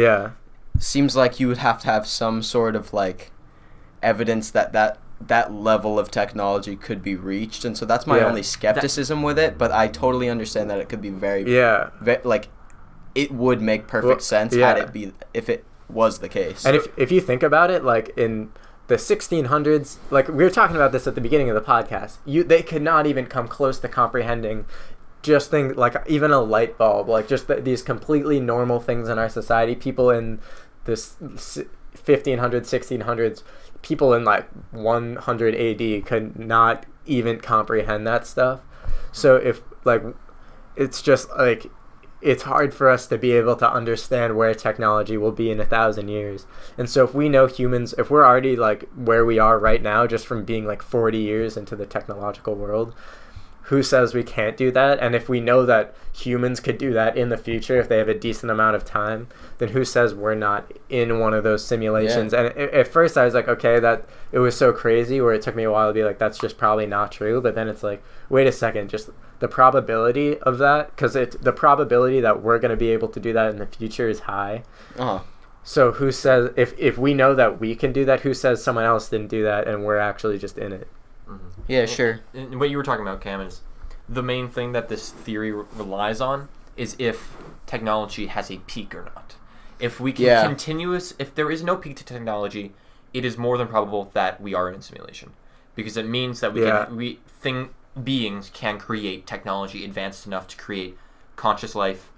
seems like you would have to have some sort of like evidence that level of technology could be reached, and so that's my only skepticism with it. But I totally understand that it could be very like it would make perfect sense if it was the case. And if you think about it, like in the 1600s, like we were talking about this at the beginning of the podcast, they could not even come close to comprehending just things like even a light bulb, like just these completely normal things in our society. People in this 1500s, 1600s, people in like 100 AD could not even comprehend that stuff. So if like, it's just like, it's hard for us to be able to understand where technology will be in 1,000 years. And so if we know humans, if we're already like where we are right now, just from being like 40 years into the technological world, who says we can't do that? And if we know that humans could do that in the future, if they have a decent amount of time, then who says we're not in one of those simulations? And at first I was like, okay, that it was so crazy, where it took me a while to be like, that's just probably not true. But then it's like, wait a second, just the probability of that, because the probability that we're going to be able to do that in the future is high. So who says, if we know that we can do that, who says someone else didn't do that and we're actually just in it? Yeah, sure. And what you were talking about, Cam, is the main thing that this theory relies on is if technology has a peak or not. If we can if there is no peak to technology, it is more than probable that we are in a simulation, because it means that beings can create technology advanced enough to create conscious life,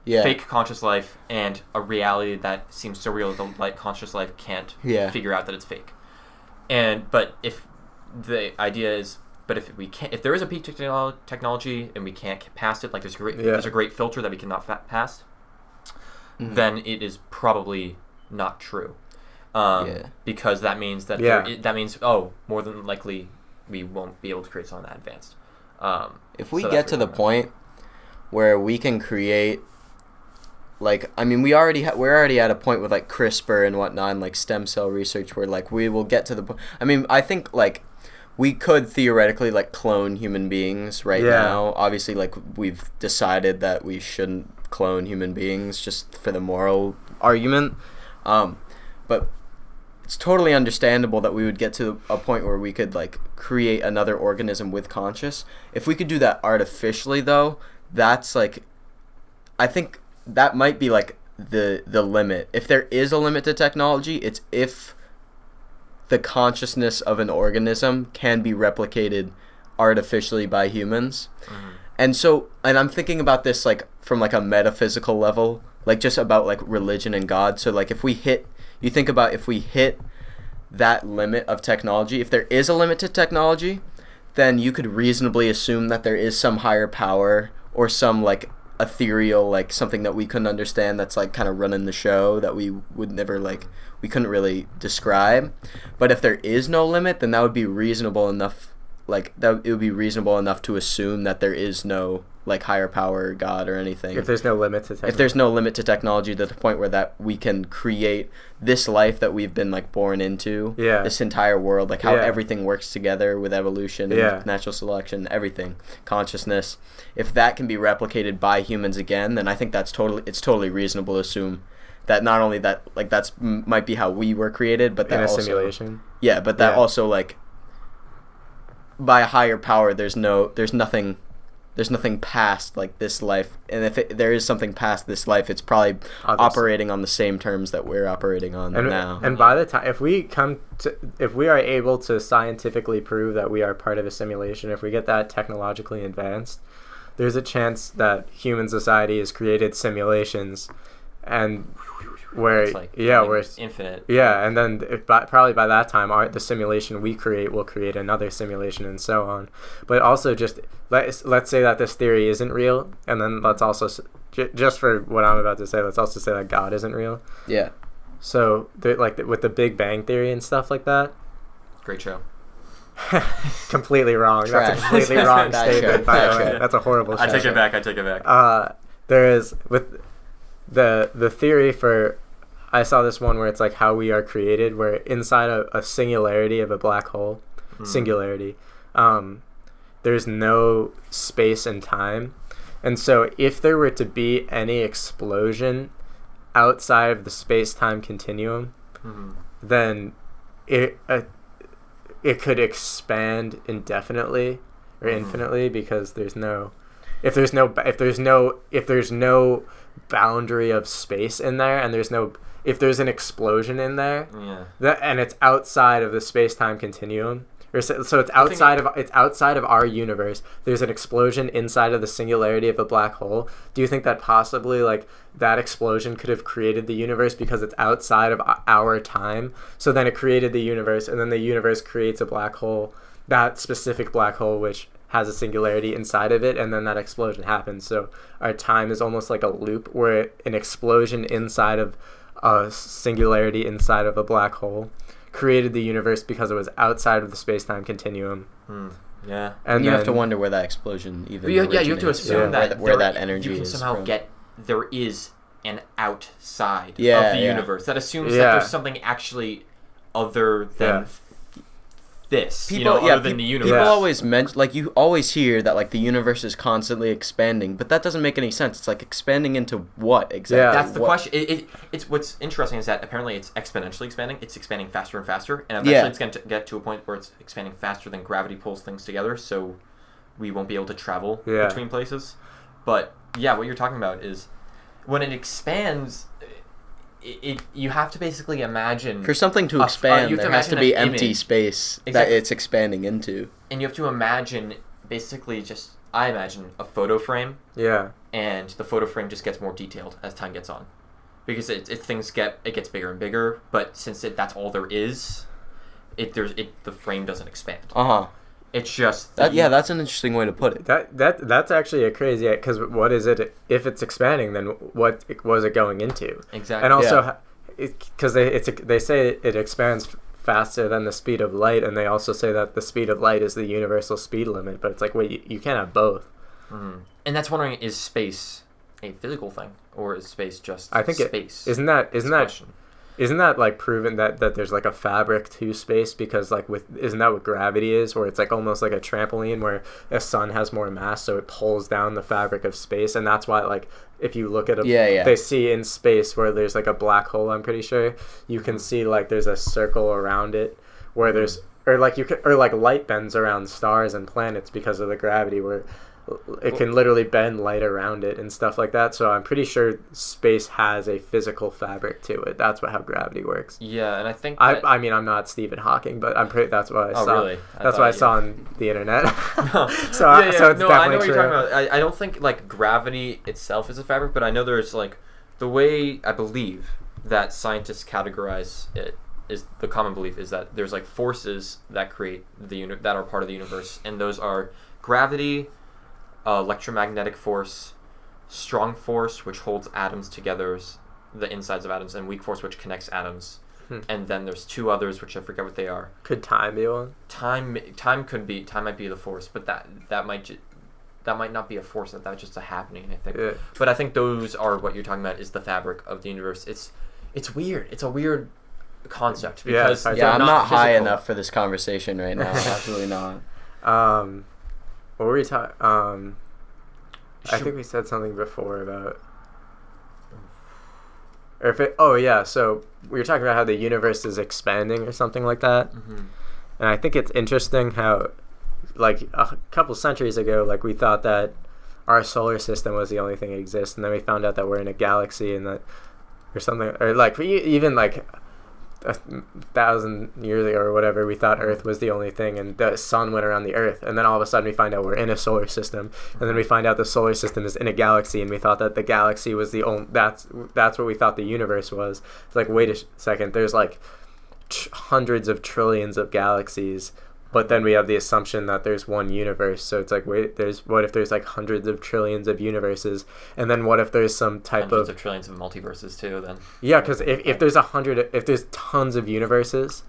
fake conscious life, and a reality that seems so real that like conscious life can't figure out that it's fake. But if the idea is, but if there is a peak technology and we can't pass it, like there's a great filter that we cannot pass, then it is probably not true, because that means that more than likely we won't be able to create something that advanced. If we get to the point where we can create, like, I mean, we're already at a point with like CRISPR and whatnot, and like stem cell research, where like we will get to the point. I mean, I think like we could theoretically like clone human beings right now. Obviously, like we've decided that we shouldn't clone human beings just for the moral argument, but it's totally understandable that we would get to a point where we could like create another organism with conscious. If we could do that artificially, though, that's like, I think that might be like the limit. If there is a limit to technology, it's if the consciousness of an organism can be replicated artificially by humans. And so, and I'm thinking about this like from like a metaphysical level, like just about like religion and God. So like if we hit that limit of technology, if there is a limit to technology, then you could reasonably assume that there is some higher power or some like ethereal, like something that we couldn't understand, that's like kind of running the show, that we would never like, we couldn't really describe. But if there is no limit, then that would be reasonable enough, like that it would be reasonable enough to assume that there is no like higher power, God, or anything. If there's no limit to technology. If there's no limit to technology, to the point where that we can create this life that we've been like born into, this entire world, like how everything works together with evolution and natural selection, everything, consciousness. If that can be replicated by humans again, then I think it's totally reasonable to assume that not only that like that's might be how we were created, but that in a also, simulation. Yeah, but that also like by a higher power, there's nothing there's nothing past like this life, and if there is something past this life, it's probably operating on the same terms that we're operating on now. And by the time if we are able to scientifically prove that we are part of a simulation, if we get that technologically advanced, there's a chance that human society has created simulations, and where where it's infinite. Yeah, and then probably by that time, the simulation we create will create another simulation, and so on. But also, just let's say that this theory isn't real, and then let's also just for what I'm about to say, let's also say that God isn't real. Yeah. So with the Big Bang Theory and stuff like that. Great show. Completely wrong. Trash. That's a completely wrong statement. By the way, that's a horrible show. I take it back. There is with the theory for, I saw this one where it's like how we are created, where inside a singularity of a black hole, singularity, there's no space and time, and so if there were to be any explosion outside of the space-time continuum, then it could expand indefinitely or infinitely, because there's no boundary of space in there, and if there's an explosion in there, and it's outside of the space-time continuum, or so it's outside of our universe, there's an explosion inside of the singularity of a black hole. Do you think that possibly like that explosion could have created the universe because it's outside of our time? So then it created the universe, and then the universe creates a black hole, that specific black hole which has a singularity inside of it, and then that explosion happens. So our time is almost like a loop where an explosion inside of a singularity inside of a black hole created the universe because it was outside of the space-time continuum. Yeah. And you have to wonder where that explosion even you have to assume that where that energy you can is somehow from. there is an outside of the universe. That assumes that there's something actually other than this, other than the universe. People always mention, like, you always hear that, like, the universe is constantly expanding, but that doesn't make any sense. It's like expanding into what exactly? Yeah, that's the question. It's what's interesting is that apparently it's exponentially expanding. It's expanding faster and faster, and eventually it's going to get to a point where it's expanding faster than gravity pulls things together, so we won't be able to travel between places. But yeah, what you're talking about is when it expands. You have to basically imagine... For something to expand, there has to be empty space that it's expanding into. And you have to imagine, basically just, I imagine, a photo frame. Yeah. And the photo frame just gets more detailed as time gets on. Because it gets bigger and bigger, but since that's all there is, the frame doesn't expand. Uh-huh. It's just... that's an interesting way to put it. That's actually a crazy... Because what is it... If it's expanding, then what was it going into? Exactly. And also, because they say it expands faster than the speed of light, and they also say that the speed of light is the universal speed limit, but it's like, wait, you can't have both. And that's wondering, is space a physical thing, or is space just space? Isn't that like proven that there's like a fabric to space, because like isn't that what gravity is, where it's like almost like a trampoline where the sun has more mass, so it pulls down the fabric of space, and that's why like if you look at they see in space where there's like a black hole, I'm pretty sure you can see like there's a circle around it where there's or like light bends around stars and planets because of the gravity, where it can literally bend light around it and stuff like that. So I'm pretty sure space has a physical fabric to it. That's how gravity works. Yeah, and I think I mean, I'm not Stephen Hawking, but that's what I saw. Really? That's what I saw on the internet. No. So it's definitely I know what true. you're talking about. I don't think like gravity itself is a fabric, but I know there's like the way I believe that scientists categorize it is the common belief is that there's like forces that create that are part of the universe, and those are gravity, electromagnetic force, strong force, which holds atoms together, the insides of atoms, and weak force, which connects atoms. And then there's two others, which I forget what they are. Could time be one? Time might be the force, but that might not be a force. That's just a happening, I think. Yeah. But I think those are what you're talking about is the fabric of the universe. It's weird. It's a weird concept because I'm not high enough for this conversation right now. Absolutely not. What were we talking? I think we said something before about, or if it. Oh yeah, so we were talking about how the universe is expanding or something like that. And I think it's interesting how, like a couple centuries ago, like we thought that our solar system was the only thing that exists, and then we found out that we're in a galaxy and that or something, or like even like 1,000 years ago or whatever, we thought Earth was the only thing, and the sun went around the Earth, and then all of a sudden we find out we're in a solar system, and then we find out the solar system is in a galaxy, and we thought that the galaxy was the only. That's what we thought the universe was. It's like, wait a second, there's like hundreds of trillions of galaxies. But then we have the assumption that there's one universe. So it's like, wait, what if there's like hundreds of trillions of universes? And then what if there's some type hundreds of trillions of multiverses too, then? Yeah, because if there's tons of universes,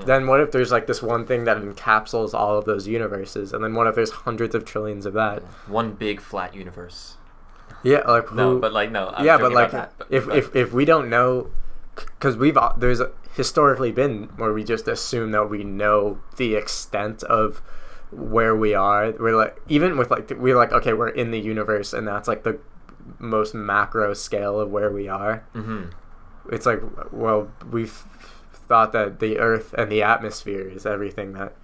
then what if there's like this one thing that encapsulates all of those universes? And then what if there's hundreds of trillions of that? One big flat universe. Yeah, like who? No, but like no. I'm yeah, but like that, but, if we don't know, because there's historically been where we just assume that we know the extent of where we are. We're like, even with like, we're like, okay, we're in the universe, and that's like the most macro scale of where we are. Mm-hmm. It's like, well, we've thought that the Earth and the atmosphere is everything that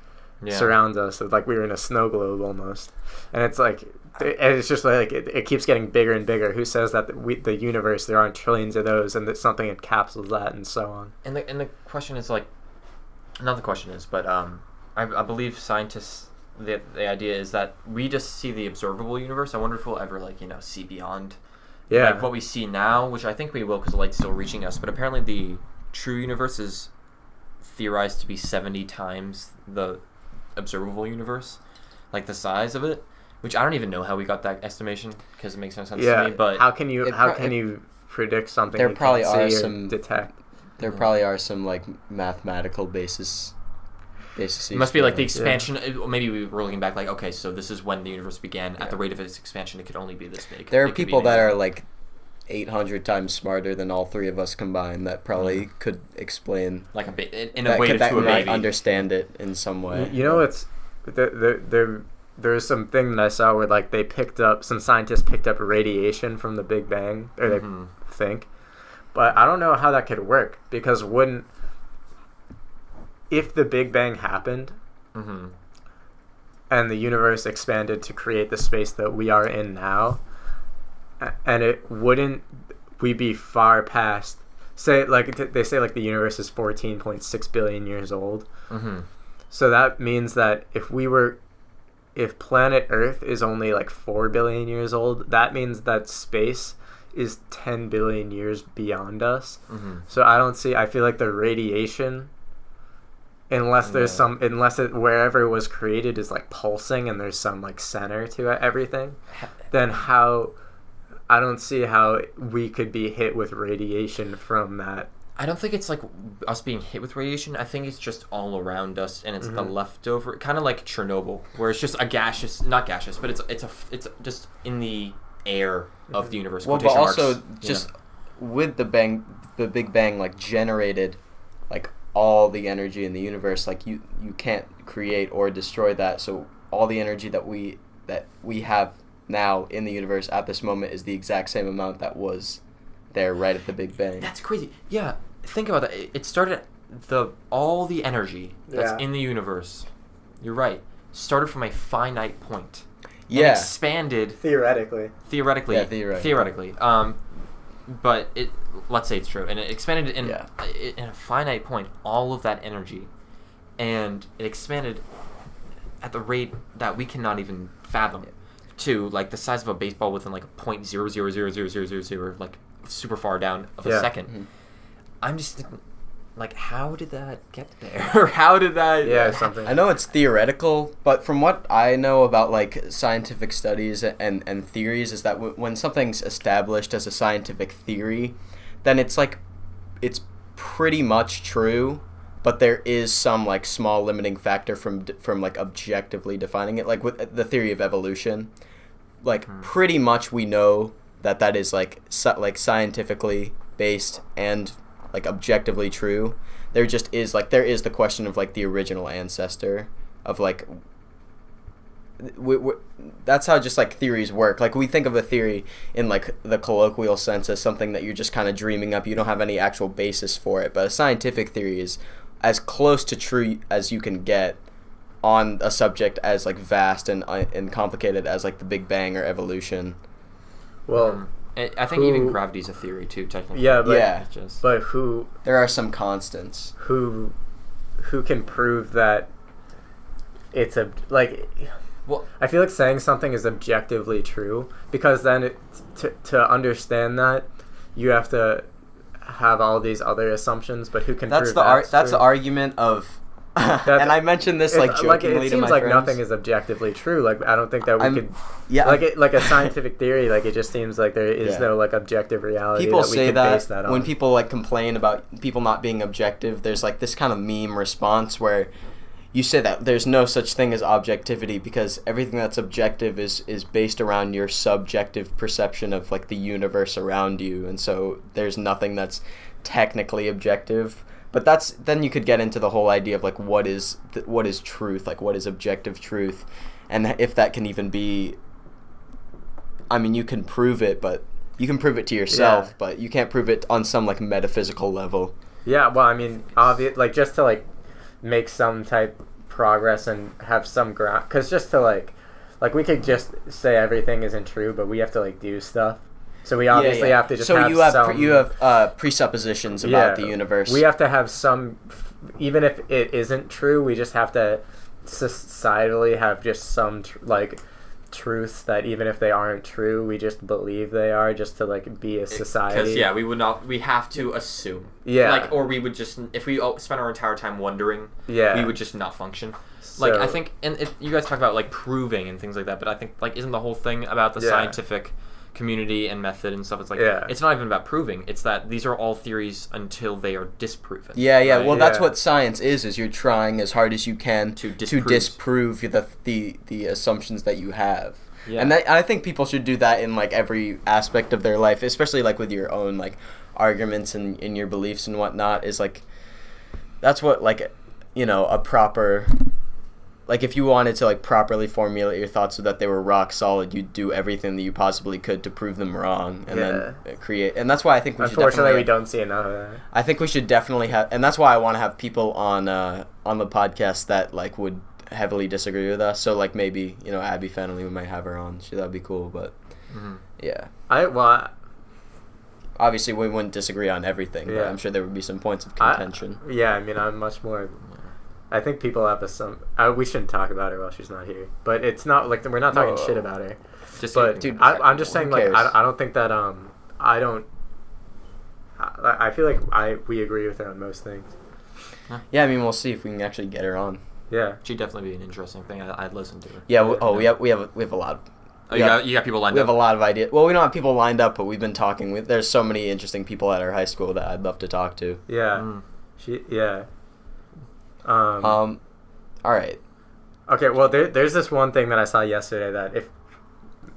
surrounds us. It's like we're in a snow globe almost, and it's like, and it's just like it keeps getting bigger and bigger. Who says that the universe, there aren't trillions of those, and that something encapsulates that, and so on. And the question is like, not the question is, but I believe scientists, the idea is that we just see the observable universe. I wonder if we'll ever like see beyond, like what we see now, which I think we will because the light's still reaching us. But apparently the true universe is theorized to be 70 times the observable universe, like the size of it. Which I don't even know how we got that estimation because it makes no sense to me. But how can you predict something? There you probably can't are see or some detect. There probably are some like mathematical bases. It must be like the expansion. Maybe we were looking back, like, okay, so this is when the universe began. At the rate of its expansion, it could only be this big. There are people that are like 800 times smarter than all three of us combined that probably could explain like a bit in a way to a baby. Understand it in some way. You know, it's there's some thing that I saw where like some scientists picked up radiation from the Big Bang, or they think, but I don't know how that could work, because if the Big Bang happened and the universe expanded to create the space that we are in now, and we be far past, say like they say like the universe is 14.6 billion years old. So that means that if planet Earth is only like 4 billion years old, that means that space is 10 billion years beyond us. So I feel like the radiation, unless wherever it was created is like pulsing and there's some like center to everything, then I don't see how we could be hit with radiation from that. I don't think it's like us being hit with radiation. I think it's just all around us, and it's the leftover, kind of like Chernobyl, where it's just not gaseous, but it's just in the air of the universe. Well, but also just with the Big Bang like generated like all the energy in the universe. Like you can't create or destroy that. So all the energy that we have now in the universe at this moment is the exact same amount that was there right at the Big Bang. That's crazy. Yeah. Think about that. It started all the energy that's in the universe. You're right. Started from a finite point. And expanded theoretically. Yeah, theoretically. But let's say it's true, and it expanded in a finite point. All of that energy, and it expanded at the rate that we cannot even fathom. To like the size of a baseball within like 0.0000000, like super far down of a second. I'm just thinking, like, how did that get there? How did that... something. I know it's theoretical, but from what I know about, like, scientific studies and theories is that when something's established as a scientific theory, then it's, like, it's pretty much true, but there is some, like, small limiting factor from like, objectively defining it. Like, with the theory of evolution, like, pretty much we know that is, like, scientifically based and... like objectively true. There just is there is the question of like the original ancestor of like that's how just like theories work. Like we think of a theory in like the colloquial sense as something that you're just kind of dreaming up. You don't have any actual basis for it. But a scientific theory is as close to true as you can get on a subject as like vast and complicated as like the Big Bang or evolution. Well, I think even gravity's a theory too, technically. Yeah, but but there are some constants. Who can prove that it's well, I feel like saying something is objectively true, because then to understand that you have to have all these other assumptions, but who can prove that's the argument of and I mentioned this like jokingly it to my seems like friends. nothing is objectively true. Like I don't think that we could like a scientific theory, like it just seems like there is no like objective reality people that we say can that base that on. When people like complain about people not being objective, there's like this kind of meme response where you say that there's no such thing as objectivity because everything that's objective is based around your subjective perception of like the universe around you, and so there's nothing that's technically objective. But then you could get into the whole idea of like what is truth, like what is objective truth, and if that can even be. I mean, you can prove it, but you can prove it to yourself, but you can't prove it on some like metaphysical level. Yeah, well, I mean, like just to like make some type progress and have some ground, because just to like we could just say everything isn't true, but we have to like do stuff. So we obviously have to just have you have presuppositions about the universe. We have to have some, even if it isn't true, we just have to societally have just some truths that even if they aren't true, we just believe they are, just to like be a society. Because we have to assume. Yeah. Like, or we would just, if we spent our entire time wondering, we would just not function. Like, I think, and you guys talk about like proving and things like that, but I think like isn't the whole thing about the scientific community and method and stuff? It's like it's not even about proving. It's that these are all theories until they are disproven. Right? Well, that's what science is you're trying as hard as you can to disprove the assumptions that you have. And I think people should do that in like every aspect of their life, especially like with your own like arguments and in your beliefs and whatnot. Is like that's what like a proper. Like, if you wanted to, like, properly formulate your thoughts so that they were rock solid, you'd do everything that you possibly could to prove them wrong and then create... And that's why I think we should definitely... Unfortunately, we don't see enough of that. I think we should definitely have... And that's why I want to have people on the podcast that, like, would heavily disagree with us. So, like, maybe, Abby Fennelly, we might have her on. That would be cool, but... Yeah. Obviously, we wouldn't disagree on everything, but I'm sure there would be some points of contention. I mean, I'm much more... I think people have we shouldn't talk about her while she's not here, but it's not like we're not talking shit about her. Dude, I'm just saying, like, I don't think that I feel like we agree with her on most things. Yeah, I mean, we'll see if we can actually get her on. Yeah, she'd definitely be an interesting thing. I'd listen to her. Yeah. We have a lot. You got people lined up. We have a lot of ideas. Well, we don't have people lined up, but we've been talking. There's so many interesting people at our high school that I'd love to talk to. Yeah. All right. Okay, well, there's this one thing that I saw yesterday that if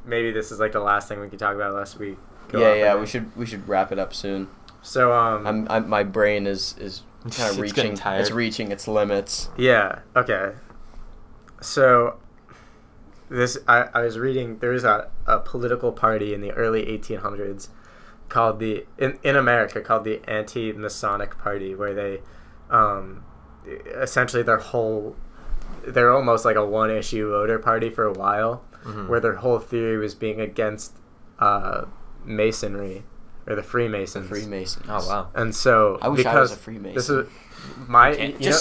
maybe this is like the last thing we can talk about last week. We should wrap it up soon. So my brain is kind of reaching. It's reaching its limits. Yeah. Okay. So I was reading. There was a political party in the early 1800s called in America called the Anti-Masonic Party, where they essentially they're almost like a one-issue voter party for a while, where their whole theory was being against Masonry or the Freemasons. The Freemasons. Oh wow! And so I wish I was a Freemason. This is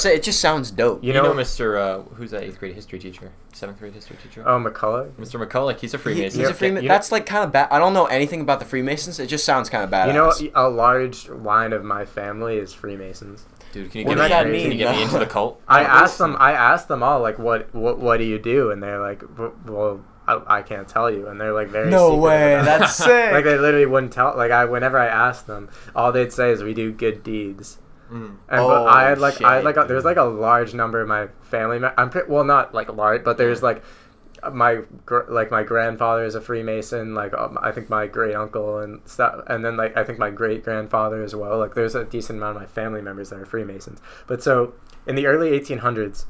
it just sounds dope. You know Mr. Who's that 8th grade history teacher? 7th grade history teacher? Oh, McCulloch. Mr. McCulloch, he's a Freemason. He's a Freemason. That's like kind of bad. I don't know anything about the Freemasons. It just sounds kind of badass. A large line of my family is Freemasons. Dude, can you get me into the cult? I asked them all, like, what do you do? And they're like, well, I can't tell you. And they're like very no way, that's sick. Like they literally wouldn't tell. Like whenever I asked them, all they'd say is we do good deeds. And but I had there's like a large number of my family. Well, not like large, but there's like my grandfather is a Freemason. Like I think my great uncle and stuff, and then like I think my great grandfather as well. Like there's a decent amount of my family members that are Freemasons. But so in the early 1800s,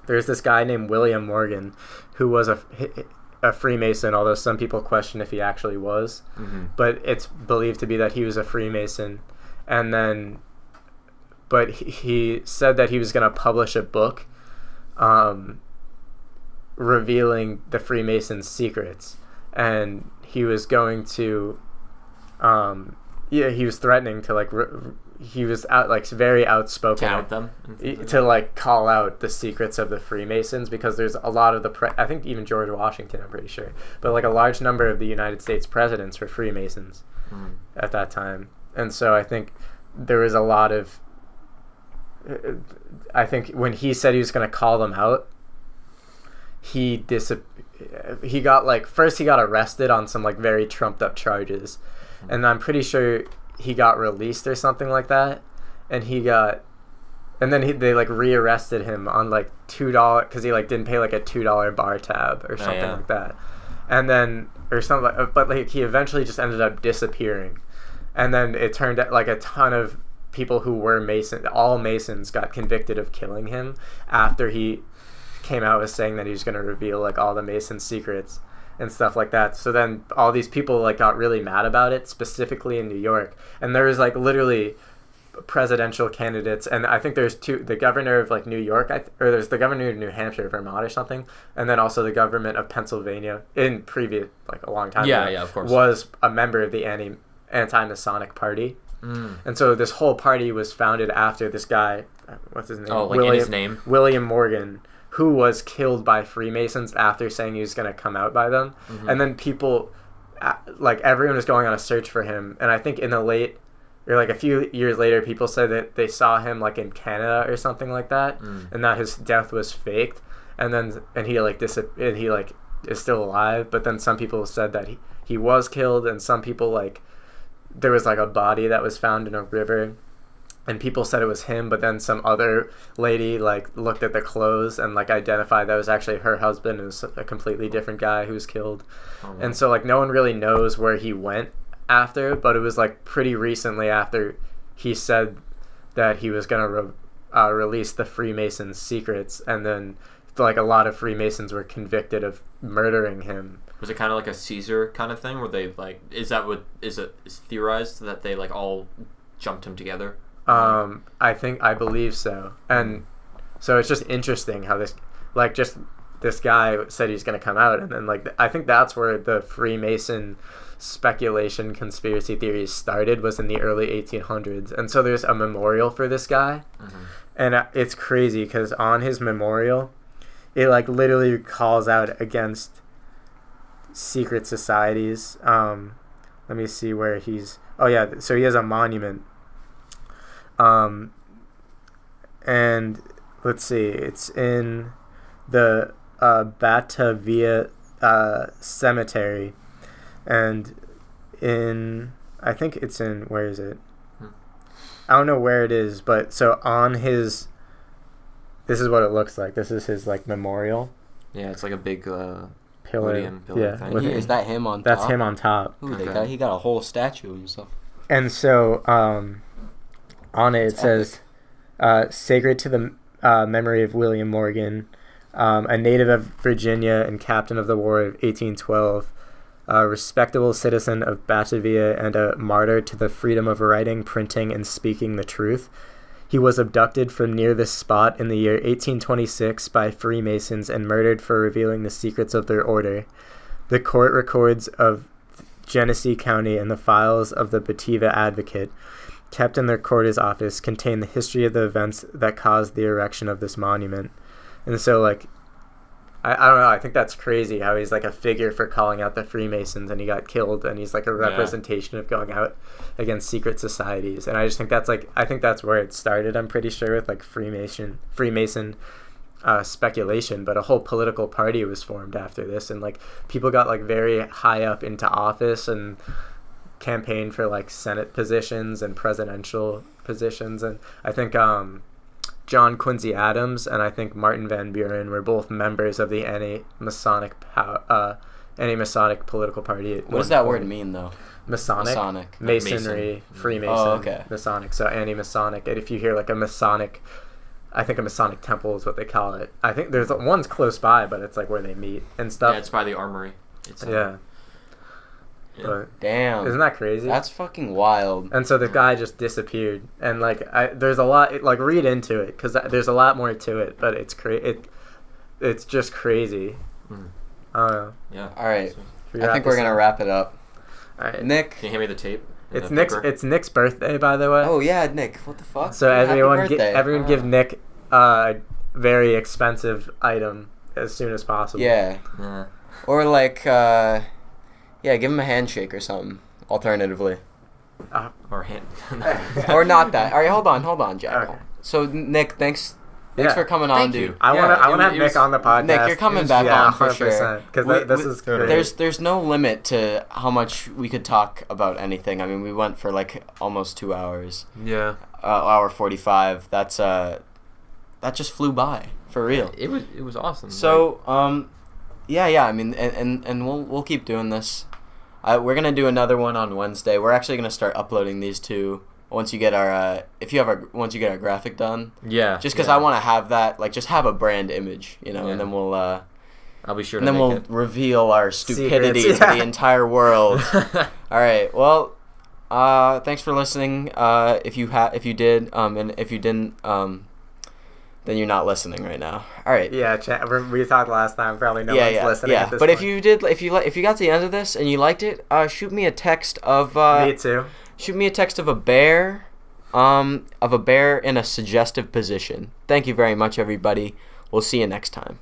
there's this guy named William Morgan, who was a Freemason. Although some people question if he actually was, but it's believed to be that he was a Freemason, and then. But he said that he was going to publish a book revealing the Freemasons' secrets, and he was going to, he was threatening to like, he was out like very outspoken To out them? to like call out the secrets of the Freemasons, because there's a lot of the I think even George Washington, I'm pretty sure, but like a large number of the United States presidents were Freemasons at that time, and so I think there was a lot of. I think when he said he was going to call them out, he got like, first he got arrested on some like very trumped up charges, and I'm pretty sure he got released or something like that, and then they like rearrested him on like $2 because he like didn't pay like a $2 bar tab or something like that, and then or something like, but like he eventually just ended up disappearing, and then it turned out like a ton of people who were all Masons got convicted of killing him after he came out with saying that he was going to reveal like all the Mason secrets and stuff like that. So then all these people like got really mad about it, specifically in New York, and there was like literally presidential candidates, and I think there's the governor of like New York, or there's the governor of New Hampshire, Vermont or something, and then also the government of Pennsylvania in previous like a long time ago, of course, was a member of the anti-Masonic party. And so this whole party was founded after this guy, what's his name? Oh, like in his name? William Morgan, who was killed by Freemasons after saying he was going to come out by them. And then people, like everyone was going on a search for him. And I think in the late, or like a few years later, people said that they saw him like in Canada or something like that, and that his death was faked. And he like and he like is still alive. But then some people said that he was killed, and some people like, there was like a body that was found in a river, and people said it was him, but then some other lady like looked at the clothes and like identified that was actually her husband. It was a completely different guy who was killed. And so like no one really knows where he went after, but it was like pretty recently after he said that he was gonna release the Freemasons' secrets, and then like a lot of Freemasons were convicted of murdering him. Was it kind of like a Caesar kind of thing, where they like, is it theorized that they like all jumped him together? I believe so. And so it's just interesting how this guy said he's going to come out, and then like I think that's where the Freemason speculation conspiracy theories started, was in the early 1800s. And so there's a memorial for this guy, and it's crazy because on his memorial it like literally calls out against secret societies. Let me see where he's. Oh yeah, so he has a monument. And let's see, it's in the Batavia cemetery, and I think it's in, where is it? I don't know where it is, but so on his, this is what it looks like. This is his like memorial. Yeah, it's like a big pillar pillar thing. Is that him on top? That's him on top. Ooh, he got a whole statue of himself. And so on it says, sacred to the memory of William Morgan, a native of Virginia and captain of the War of 1812, a respectable citizen of Batavia and a martyr to the freedom of writing, printing, and speaking the truth. He was abducted from near this spot in the year 1826 by Freemasons and murdered for revealing the secrets of their order. The court records of Genesee County and the files of the Batavia Advocate, kept in their recorder's office, contain the history of the events that caused the erection of this monument. And so, like, I don't know, I think that's crazy how he's like a figure for calling out the Freemasons, and he got killed, and he's like a representation of going out against secret societies. And I just think that's like, I think that's where it started, I'm pretty sure, with like Freemason speculation, but a whole political party was formed after this, and like people got like very high up into office and campaigned for like Senate positions and presidential positions. And I think John Quincy Adams and I think Martin Van Buren were both members of the anti-Masonic political party. What does that word mean, though? Masonic. Masonry, Freemason, oh, okay. Masonic. So anti-Masonic. And if you hear like a Masonic, I think a Masonic temple is what they call it. I think there's one's close by, but it's like where they meet and stuff. Yeah, it's by the armory. Yeah. But damn, isn't that crazy? That's fucking wild. And so the guy just disappeared, and like there's a lot, like read into it because there's a lot more to it. But it's it's just crazy. Mm. I don't know. Yeah. All right. Should we I wrap think we're this gonna up? wrap it up. All right. Nick. Can you hand me the tape? and It's the Nick's. paper? It's Nick's birthday, by the way. Oh yeah, Nick. What the fuck? So Happy everyone, birthday. everyone, give Nick a very expensive item as soon as possible. Yeah. Yeah. Or like, yeah, give him a handshake or something. Alternatively. Or hand. Or not that. All right, hold on, Jack. Okay. So Nick, thanks Yeah. for coming on, Thank dude. you. I want to. Yeah, I want to have it Nick was- on the podcast. Nick, you're coming back on for sure. Because this is great. There's no limit to how much we could talk about anything. I mean, we went for like almost 2 hours. Yeah. Hour 45. That just flew by for real. It was awesome. So yeah. I mean, and we'll keep doing this. We're gonna do another one on Wednesday. We're actually gonna start uploading these two once you get our once you get our graphic done. Yeah. Just because I want to have that, like, just have a brand image, you know, Yeah. and then we'll I'll be sure and to then make we'll it. reveal our stupidity Secrets, to yeah. the entire world. All right. Well, thanks for listening. If you did, and if you didn't, then you're not listening right now. All right. Yeah, we talked last time. Probably no one's listening. At this But point. if you got to the end of this and you liked it, shoot me a text of Me too. shoot me a text of a bear, in a suggestive position. Thank you very much, everybody. We'll see you next time.